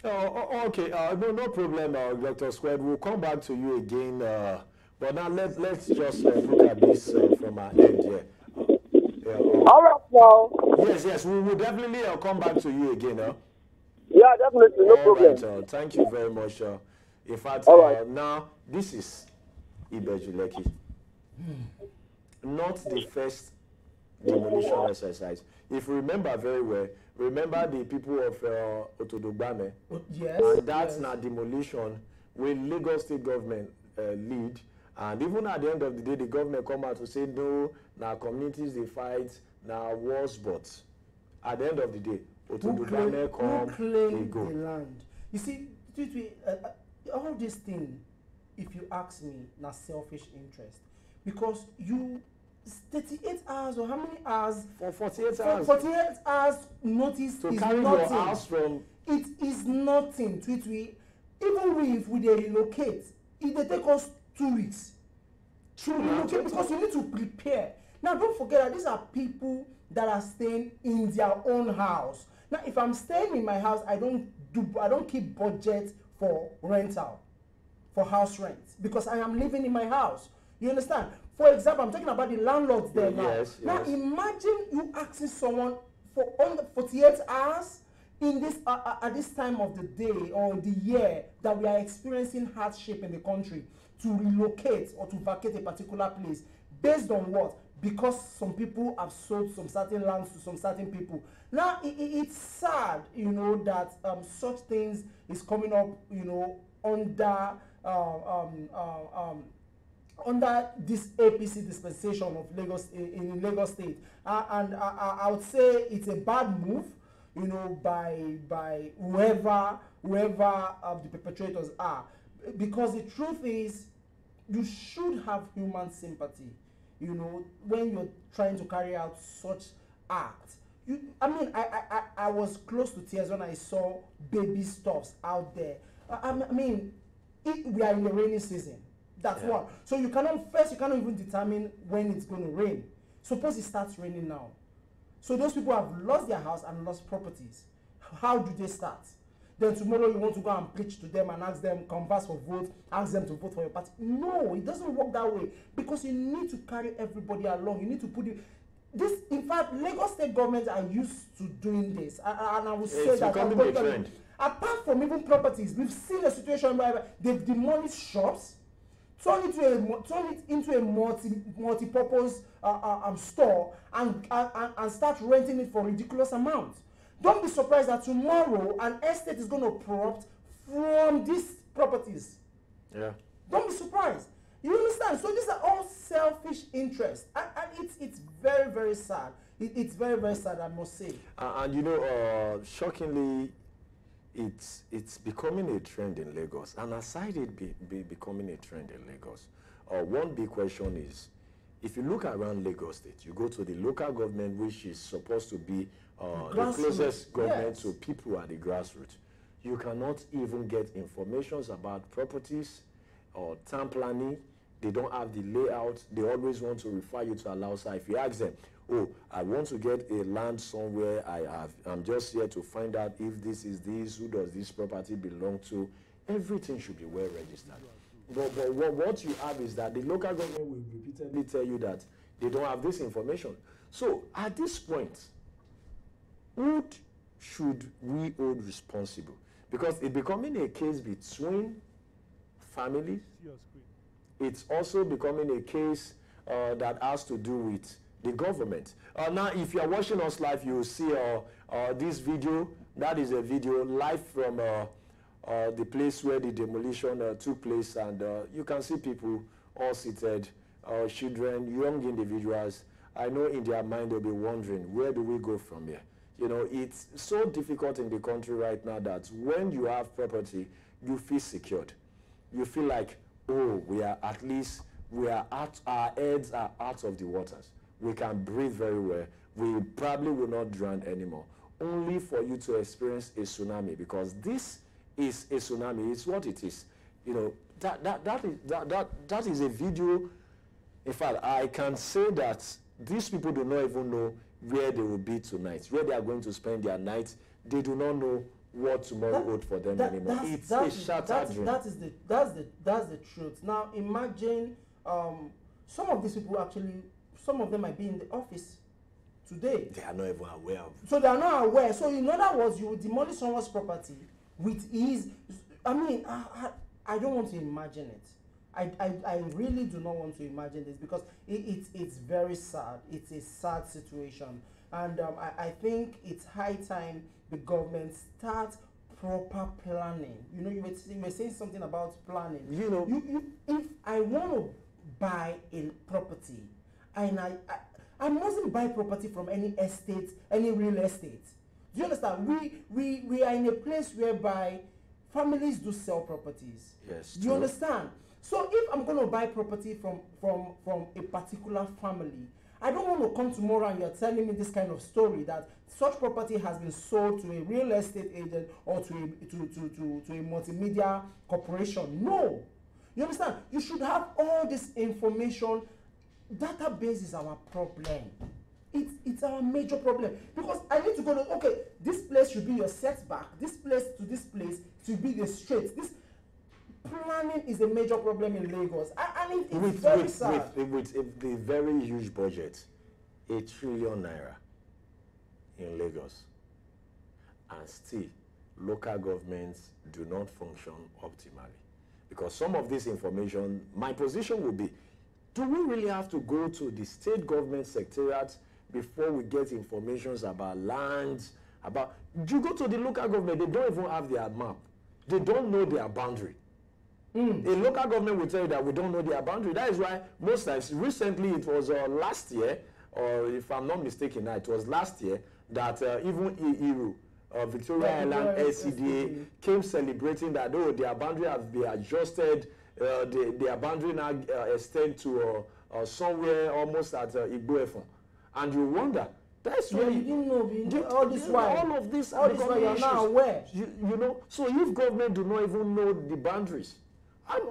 Okay. No problem, Dr. Squared. We'll come back to you again. But now let's just look at this from our end here. All right, now. Yes. We will definitely come back to you again. Yeah, definitely, no problem. All right. Thank you very much. In fact, now this is Ibeju Lekki. Not the first demolition exercise. If you remember very well, remember the people of Otodogbame. Yes. And that's not demolition with Lagos state government lead. And even at the end of the day, the government come out to say, no, now communities they fight, now wars, but at the end of the day, Otodogbame come, they go. The land. You see, all this thing, if you ask me, na selfish interest. Because you 38 hours or how many hours? For 48 hours. 48 hours notice to is carry nothing. Your house from. It is nothing. TWITWI, even if we relocate, it dey take us 2 weeks. True. Relocate because you need to prepare. Now don't forget that these are people that are staying in their own house. Now if I'm staying in my house, I don't keep budget for rental, for house rent, because I am living in my house. You understand? For example, I'm talking about the landlords there now. Yes. Now imagine you asking someone for under 48 hours in this at this time of the day or the year that we are experiencing hardship in the country to relocate or to vacate a particular place based on what? Because some people have sold some certain lands to some certain people. Now it's sad, you know, that such things is coming up, you know, under this APC dispensation of Lagos in Lagos State, and I would say it's a bad move, you know, by whoever the perpetrators are, because the truth is, you should have human sympathy, you know, when you're trying to carry out such acts. I was close to tears when I saw baby stuffs out there. We are in the rainy season. That's one. So you cannot even determine when it's going to rain. Suppose it starts raining now. So those people have lost their house and lost properties. How do they start? Then tomorrow you want to go and preach to them and ask them, converse for vote, ask them to vote for your party. No, it doesn't work that way, because you need to carry everybody along. You need to put this. In fact, Lagos state government are used to doing this, and I would say that becoming a trend. Apart from even properties, we've seen a situation where they've demolished shops, turn it into a multi-purpose store and start renting it for ridiculous amounts. Don't be surprised that tomorrow an estate is going to erupt from these properties. Yeah. Don't be surprised. You understand? So these are all selfish interests, and it's very, very sad. It's very, very sad, I must say. And you know, shockingly, it's becoming a trend in Lagos. And aside it becoming a trend in Lagos, one big question is, if you look around Lagos State, you go to the local government, which is supposed to be the closest government to people at the grassroots, you cannot even get informations about properties or town planning. They don't have the layout. They always want to refer you to Alausa. If you ask them, oh, I want to get a land somewhere, I'm just here to find out if this is this, who does this property belong to, everything should be well registered. But what you have is that the local government will repeatedly tell you that they don't have this information. So at this point, who should we hold responsible? Because it's becoming a case between families. It's also becoming a case that has to do with the government. Now, if you are watching us live, you will see this video. That is a video live from the place where the demolition took place, and you can see people all seated, children, young individuals. I know in their mind they'll be wondering, where do we go from here? You know, it's so difficult in the country right now that when you have property, you feel secured. You feel like, oh, our heads are out of the waters. We can breathe very well. We probably will not drown anymore. Only for you to experience a tsunami, because this is a tsunami. It's what it is. You know, that is a video. In fact, I can say that these people do not even know where they will be tonight, where they are going to spend their night. They do not know what tomorrow holds for them anymore. It's a shattered dream. That's the truth. Now imagine some of these people actually, some of them might be in the office today. They are not even aware of. So they are not aware. So in other words, you will demolish someone's property with ease. I mean, I don't want to imagine it. I really do not want to imagine this because it's very sad. It's a sad situation. And I think it's high time the government starts proper planning. You know, you were saying something about planning. You know, if I want to buy a property, and I mustn't buy property from any estate, any real estate. Do you understand? We are in a place whereby families do sell properties. Yes. Do you understand? So if I'm going to buy property from a particular family, I don't want to come tomorrow and you're telling me this kind of story that such property has been sold to a real estate agent or to a multimedia corporation. No. You understand? You should have all this information. Database is our problem. It's our major problem. Because I need to go to, okay, this place should be your setback. This place to this place should be the street. This planning is a major problem in Lagos. And it's very sad. With the very huge budget, ₦1 trillion in Lagos, and still local governments do not function optimally. Because some of this information, my position would be, do we really have to go to the state government secretariat before we get information about lands, about, you go to the local government, they don't even have their map. They don't know their boundary. A local government will tell you that we don't know their boundary. That is why most times, recently it was last year, or if I'm not mistaken, it was last year, that even Iru, Victoria Island LCDA came celebrating that, oh, their boundary has been adjusted, their boundary now extend to somewhere almost at Igbo. And you wonder, that's so where you didn't know all this while. All of this all this while you're not aware. You know, so if government do not even know the boundaries,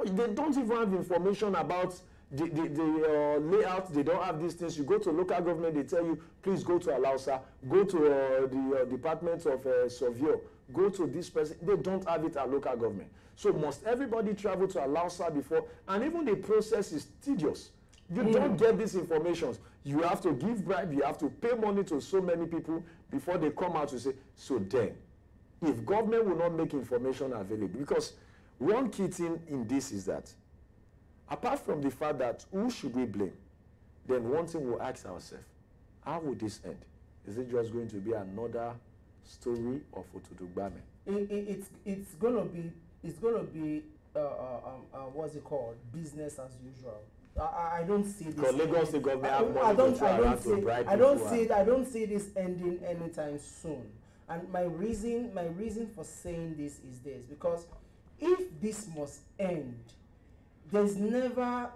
they don't even have information about the layout. They don't have these things. You go to local government, they tell you, please go to Alausa, go to the Department of Surveyor, go to this person. They don't have it at local government. So must everybody travel to Alausa before? And even the process is tedious. You don't get these information. You have to give bribe, you have to pay money to so many people before they come out to say, so then, if government will not make information available, because one key thing in this is that, apart from the fact that who should we blame, then one thing we'll ask ourselves, how will this end? Is it just going to be another story of Otudugbame? It's gonna be what's it called? Business as usual. I don't see this. Because Lagos State government I don't see this ending anytime soon. And my reason for saying this is this, because if this must end, there's never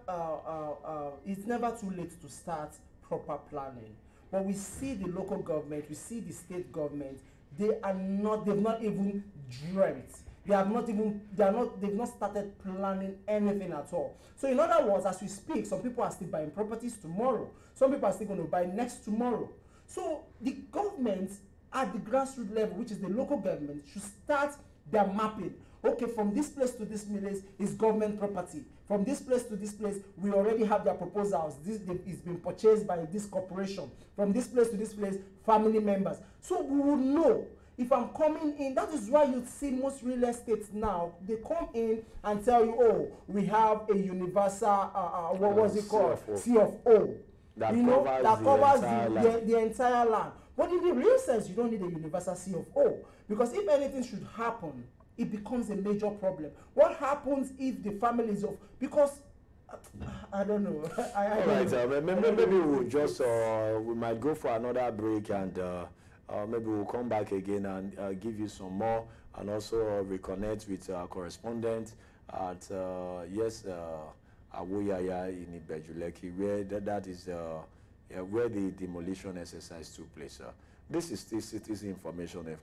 it's never too late to start proper planning. But we see the local government, we see the state government, they've not even dreamt. They've not started planning anything at all. So in other words, as we speak, some people are still buying properties tomorrow. Some people are still going to buy next tomorrow. So the government at the grassroots level, which is the local government, should start their mapping. Okay, from this place to this place is government property. From this place to this place, we already have their proposals. This is being purchased by this corporation. From this place to this place, family members. So we will know. If I'm coming in, that is why you see most real estates now, they come in and tell you, oh, we have a universal, what was it called? C of O. That covers the entire land. But in the real sense, you don't need a universal C of O. Because if anything should happen, it becomes a major problem. What happens if the family is of, because, I don't know. Maybe we'll just, we might go for another break and maybe we'll come back again and give you some more, and also reconnect with our correspondent at Awoyaya in Ibeju, Lekki, where that is where the demolition exercise took place. This is Citizen Information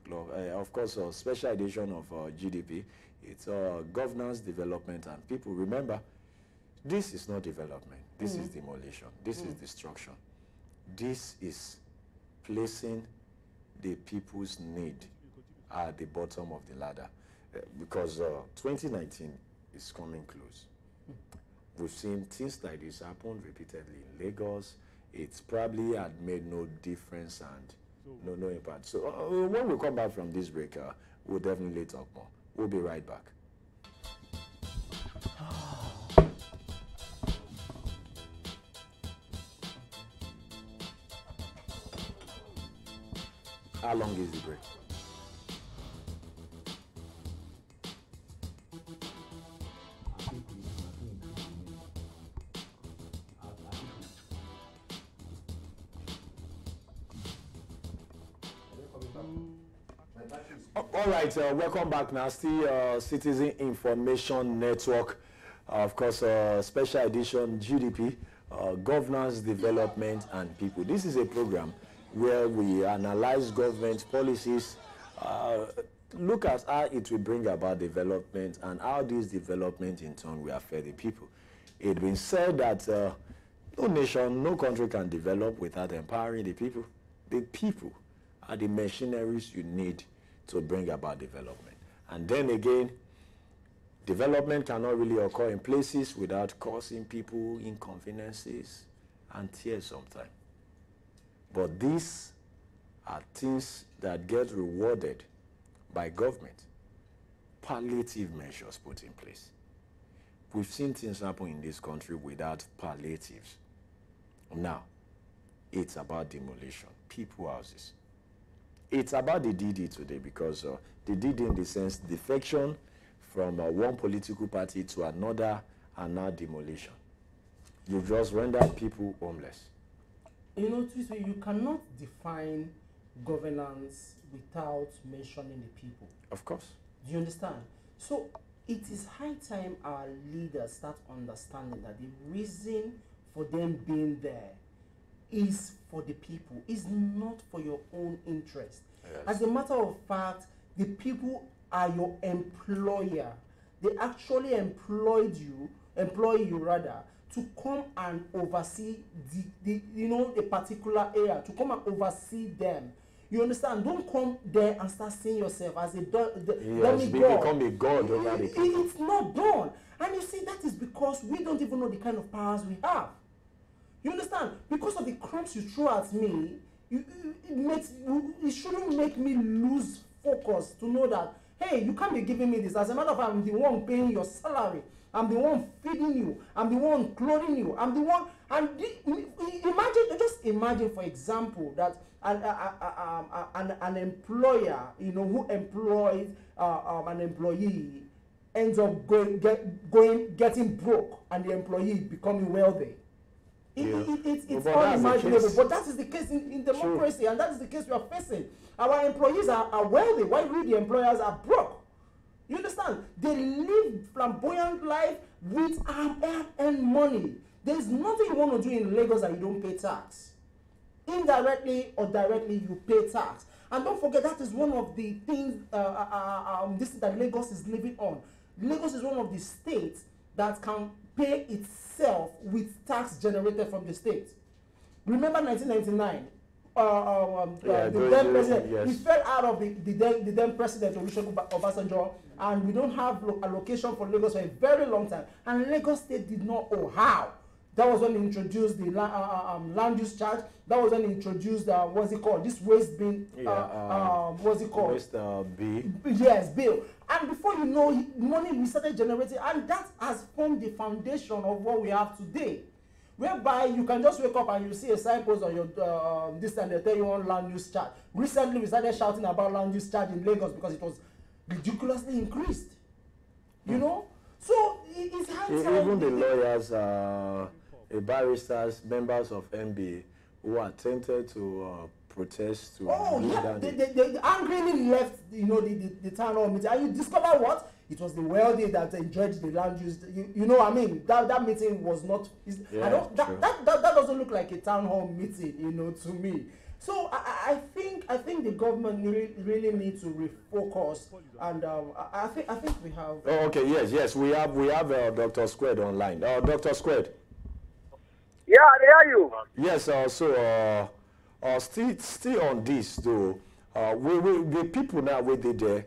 of course, a special edition of GDP. It's governance, development, and people. Remember, this is not development. This is demolition. This is destruction. This is placing the people's need are at the bottom of the ladder, because 2019 is coming close. We've seen things like this happen repeatedly in Lagos. It's probably had made no difference and no impact. So when we come back from this break, we'll definitely talk more. We'll be right back. How long is the break? All right, welcome back now. Still Citizen Information Network, of course, special edition GDP, Governance, Development and People. This is a program where we analyze government policies, look at how it will bring about development and how this development in turn will affect the people. It's been said that no nation, no country can develop without empowering the people. The people are the machineries you need to bring about development. And then again, development cannot really occur in places without causing people inconveniences and tears sometimes. But these are things that get rewarded by government. Palliative measures put in place. We've seen things happen in this country without palliatives. Now, it's about demolition, people houses. It's about the DD today because the DD in the sense defection from one political party to another and now demolition. You've just rendered people homeless. You know, TWITWI, you cannot define governance without mentioning the people. Of course. Do you understand? So it is high time our leaders start understanding that the reason for them being there is for the people, is not for your own interest. Yes. As a matter of fact, the people are your employer. They actually employ you to come and oversee the particular area, to come and oversee them. You understand? Don't come there and start seeing yourself as a yes, become a god over the people. It's not done. And you see, that is because we don't even know the kind of powers we have. You understand? Because of the crumbs you throw at me, it shouldn't make me lose focus to know that, hey, you can't be giving me this. As a matter of fact, I'm the one paying your salary. I'm the one feeding you. I'm the one clothing you. I'm the one. And just imagine, for example, that an employer, who employs an employee, ends up getting broke, and the employee becoming wealthy. It's unimaginable, but that is the case in democracy. Sure. And that is the case we are facing. Our employees are wealthy, while we, the employers, are broke. You understand? They live flamboyant life with hard-earned money. There's nothing you want to do in Lagos that you don't pay tax. Indirectly or directly, you pay tax. And don't forget, that is one of the things that Lagos is living on. Lagos is one of the states that can pay itself with tax generated from the state. Remember 1999? The then president, yes. He fell out of the then president Olusegun Obasanjo, and we don't have allocation for Lagos for a very long time. And Lagos State did not owe. How? That was when they introduced the land use charge. That was when they introduced what's it called? This waste bin. What's it called? Waste bill. Yes, bill. And before you know, money we started generating, and that has formed the foundation of what we have today. Whereby you can just wake up and you see a signpost on your this and they tell you on land use charge. Recently, we started shouting about land use charge in Lagos because it was ridiculously increased. You know, so it's high time. Even the lawyers, barristers, members of MBA who attempted to protest to. Oh yeah, they angrily left. The town hall meeting, and you discover what? It was the wealthy that enjoyed the land use. You know what I mean? That meeting was not. That doesn't look like a town hall meeting, to me. So I think the government really needs to refocus, and I think we have. Oh, okay. Yes. We have Dr. Squared online. Dr. Squared. Yeah, I hear you. Yes. Still on this though. the people now where they there,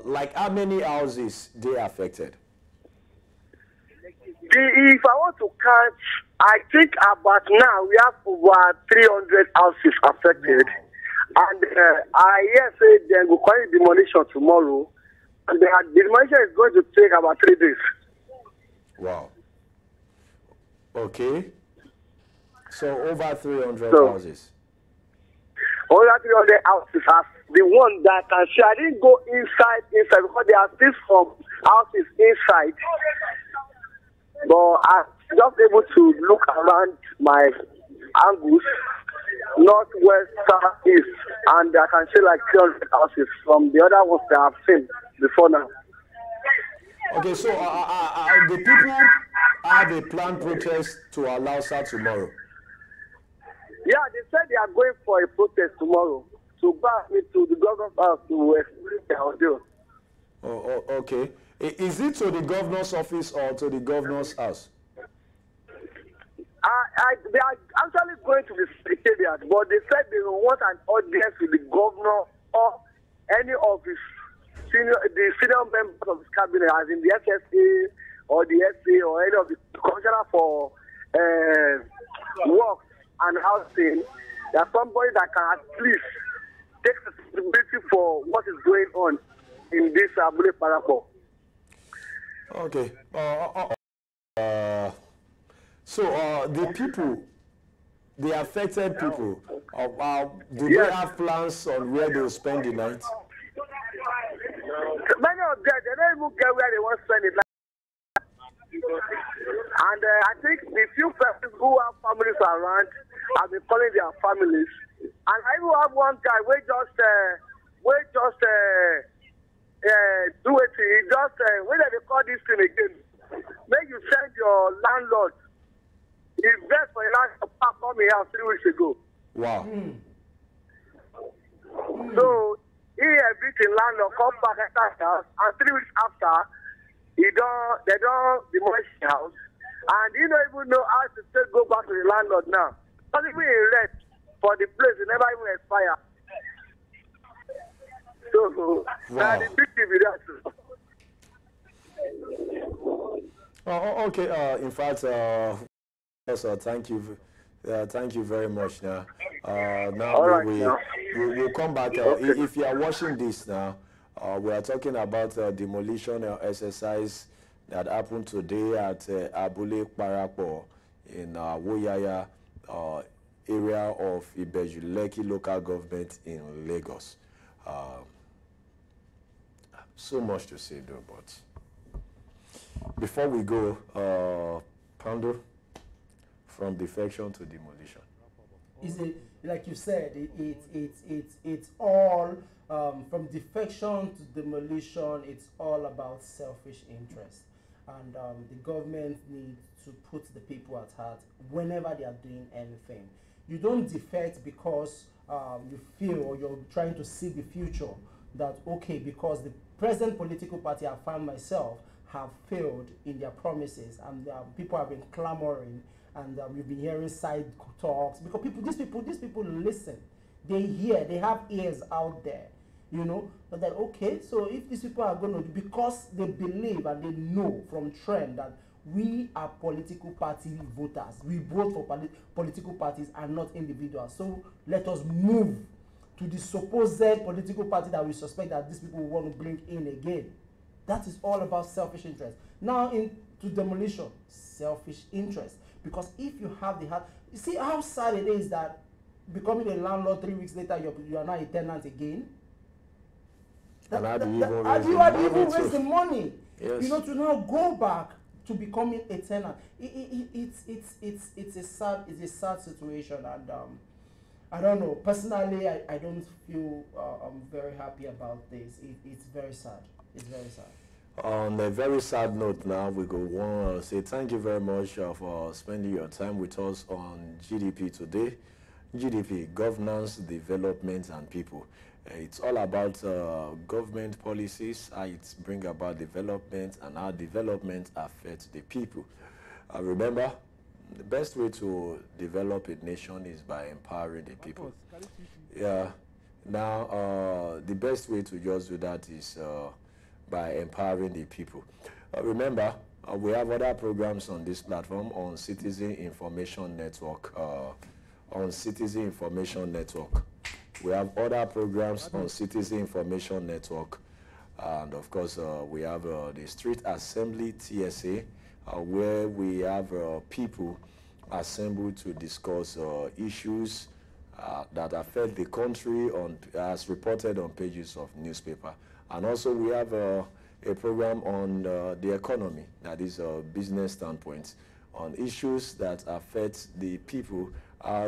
like how many houses they affected? If I want to count, I think about now we have over 300 houses affected. Wow. And I hear say they will call it demolition tomorrow. And the demolition is going to take about 3 days. Wow. Okay. So over 300 houses. Over 300 houses are the one that can see. I didn't go inside because there are still some houses inside. But I'm just able to look around my angles, north, west, south, east, and I can see like 300 houses from the other ones that I've seen before now. Okay, so the people have a planned protest to allow start tomorrow. Yeah, they said they are going for a protest tomorrow to back me to the governor's house to explain their ordeal. Oh, okay. Is it to the governor's office or to the governor's house? They are actually going to the secretariat, but they said they want an audience with the governor or any of the senior members of his cabinet, as in the SSA or the SA or any of the commissioner for works and housing. There's somebody that can at least take responsibility for what is going on in this Abule Parapo. Okay. So the people, the affected people, do they have plans on where they will spend the night? Many of them, they don't even get where they want to spend the night. And I think the few persons who have families around have been calling their families. And I even have one guy who just do it. He just when they call this thing again, make you send your landlord. Invest for a landlord park on me house 3 weeks ago. Wow. So he everything landlord come back at that house, and 3 weeks after, they don't demolish the house, and he don't even know how to still go back to the landlord now. Not even in rent for the place, it never even expire. So now the big TV that. Okay. In fact, also thank you very much. Now, we'll come back. If you are watching this now, we are talking about demolition exercise that happened today at Abule Parapo in Awoyaya area of Ibeju, Lekki local government in Lagos. So much to say though, but before we go, Pando, from defection to demolition. Is it like you said? It's all from defection to demolition. It's all about selfish interest, and the government needs to put the people at heart whenever they are doing anything. You don't defect because you feel or you're trying to see the future. That okay, because the present political party I found myself have failed in their promises, and people have been clamoring, and we've been hearing side talks because these people listen, they hear, they have ears out there, you know. But then okay, so if these people are going to, because they believe and they know from trend that we are political party voters, we vote for political parties and not individuals. So let us move to the supposed political party that we suspect that these people want to bring in again. That is all about selfish interest. Now into demolition, selfish interest. Because if you have the heart, you see how sad it is that becoming a landlord 3 weeks later, you are now a tenant again. And how do you even raise the money? Yes. You know, to now go back to becoming a tenant. It's a sad situation, and I don't know. Personally, I don't feel very happy about this. It's very sad. It's very sad. On a very sad note now, we want to say thank you very much for spending your time with us on GDP today. GDP, governance, development, and people. It's all about government policies, how it brings about development, and how development affects the people. Remember, the best way to develop a nation is by empowering the people. Yeah. Now, the best way to just do that is by empowering the people. Remember, we have other programs on this platform on Citizen Information Network. We have other programs on Citizen Information Network. And of course, we have the Street Assembly TSA, where we have people assembled to discuss issues that affect the country as reported on pages of newspaper. And also we have a program on the economy, that is business standpoint, on issues that affect the people.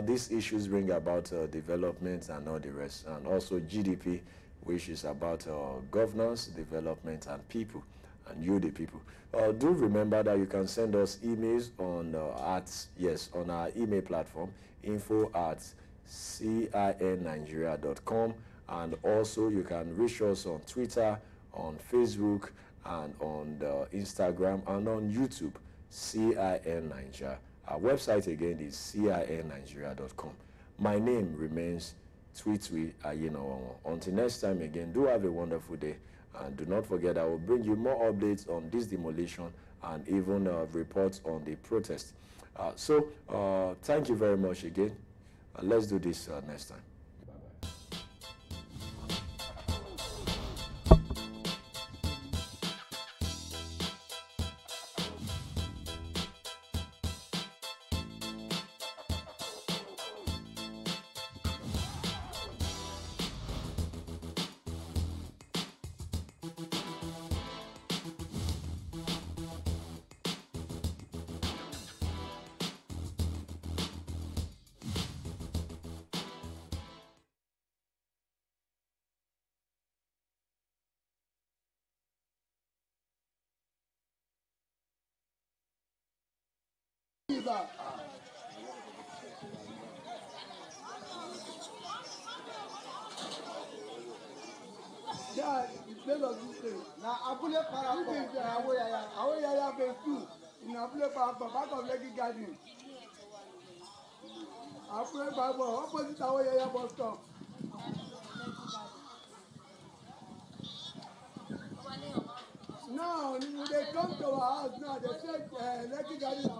These issues bring about development and all the rest. And also GDP, which is about governance, development, and people, and you, the people. Do remember that you can send us emails on on our email platform, info@cinnigeria.com, and also you can reach us on Twitter, on Facebook, and on Instagram, and on YouTube, CIN Nigeria. Our website again is cinnigeria.com. My name remains TWITWI AYENOWOWON. Until next time again, do have a wonderful day, and do not forget I will bring you more updates on this demolition and even reports on the protest. Thank you very much again. Let's do this next time. Yeah, the place of this thing. Now, Abule Parappa, Awoyaya phase 2 in Abule Parappa, back of Lekki Garden. Abule Parappa, opposite Awoyaya bus stop. No, they come to our house now. They say Lekki Garden.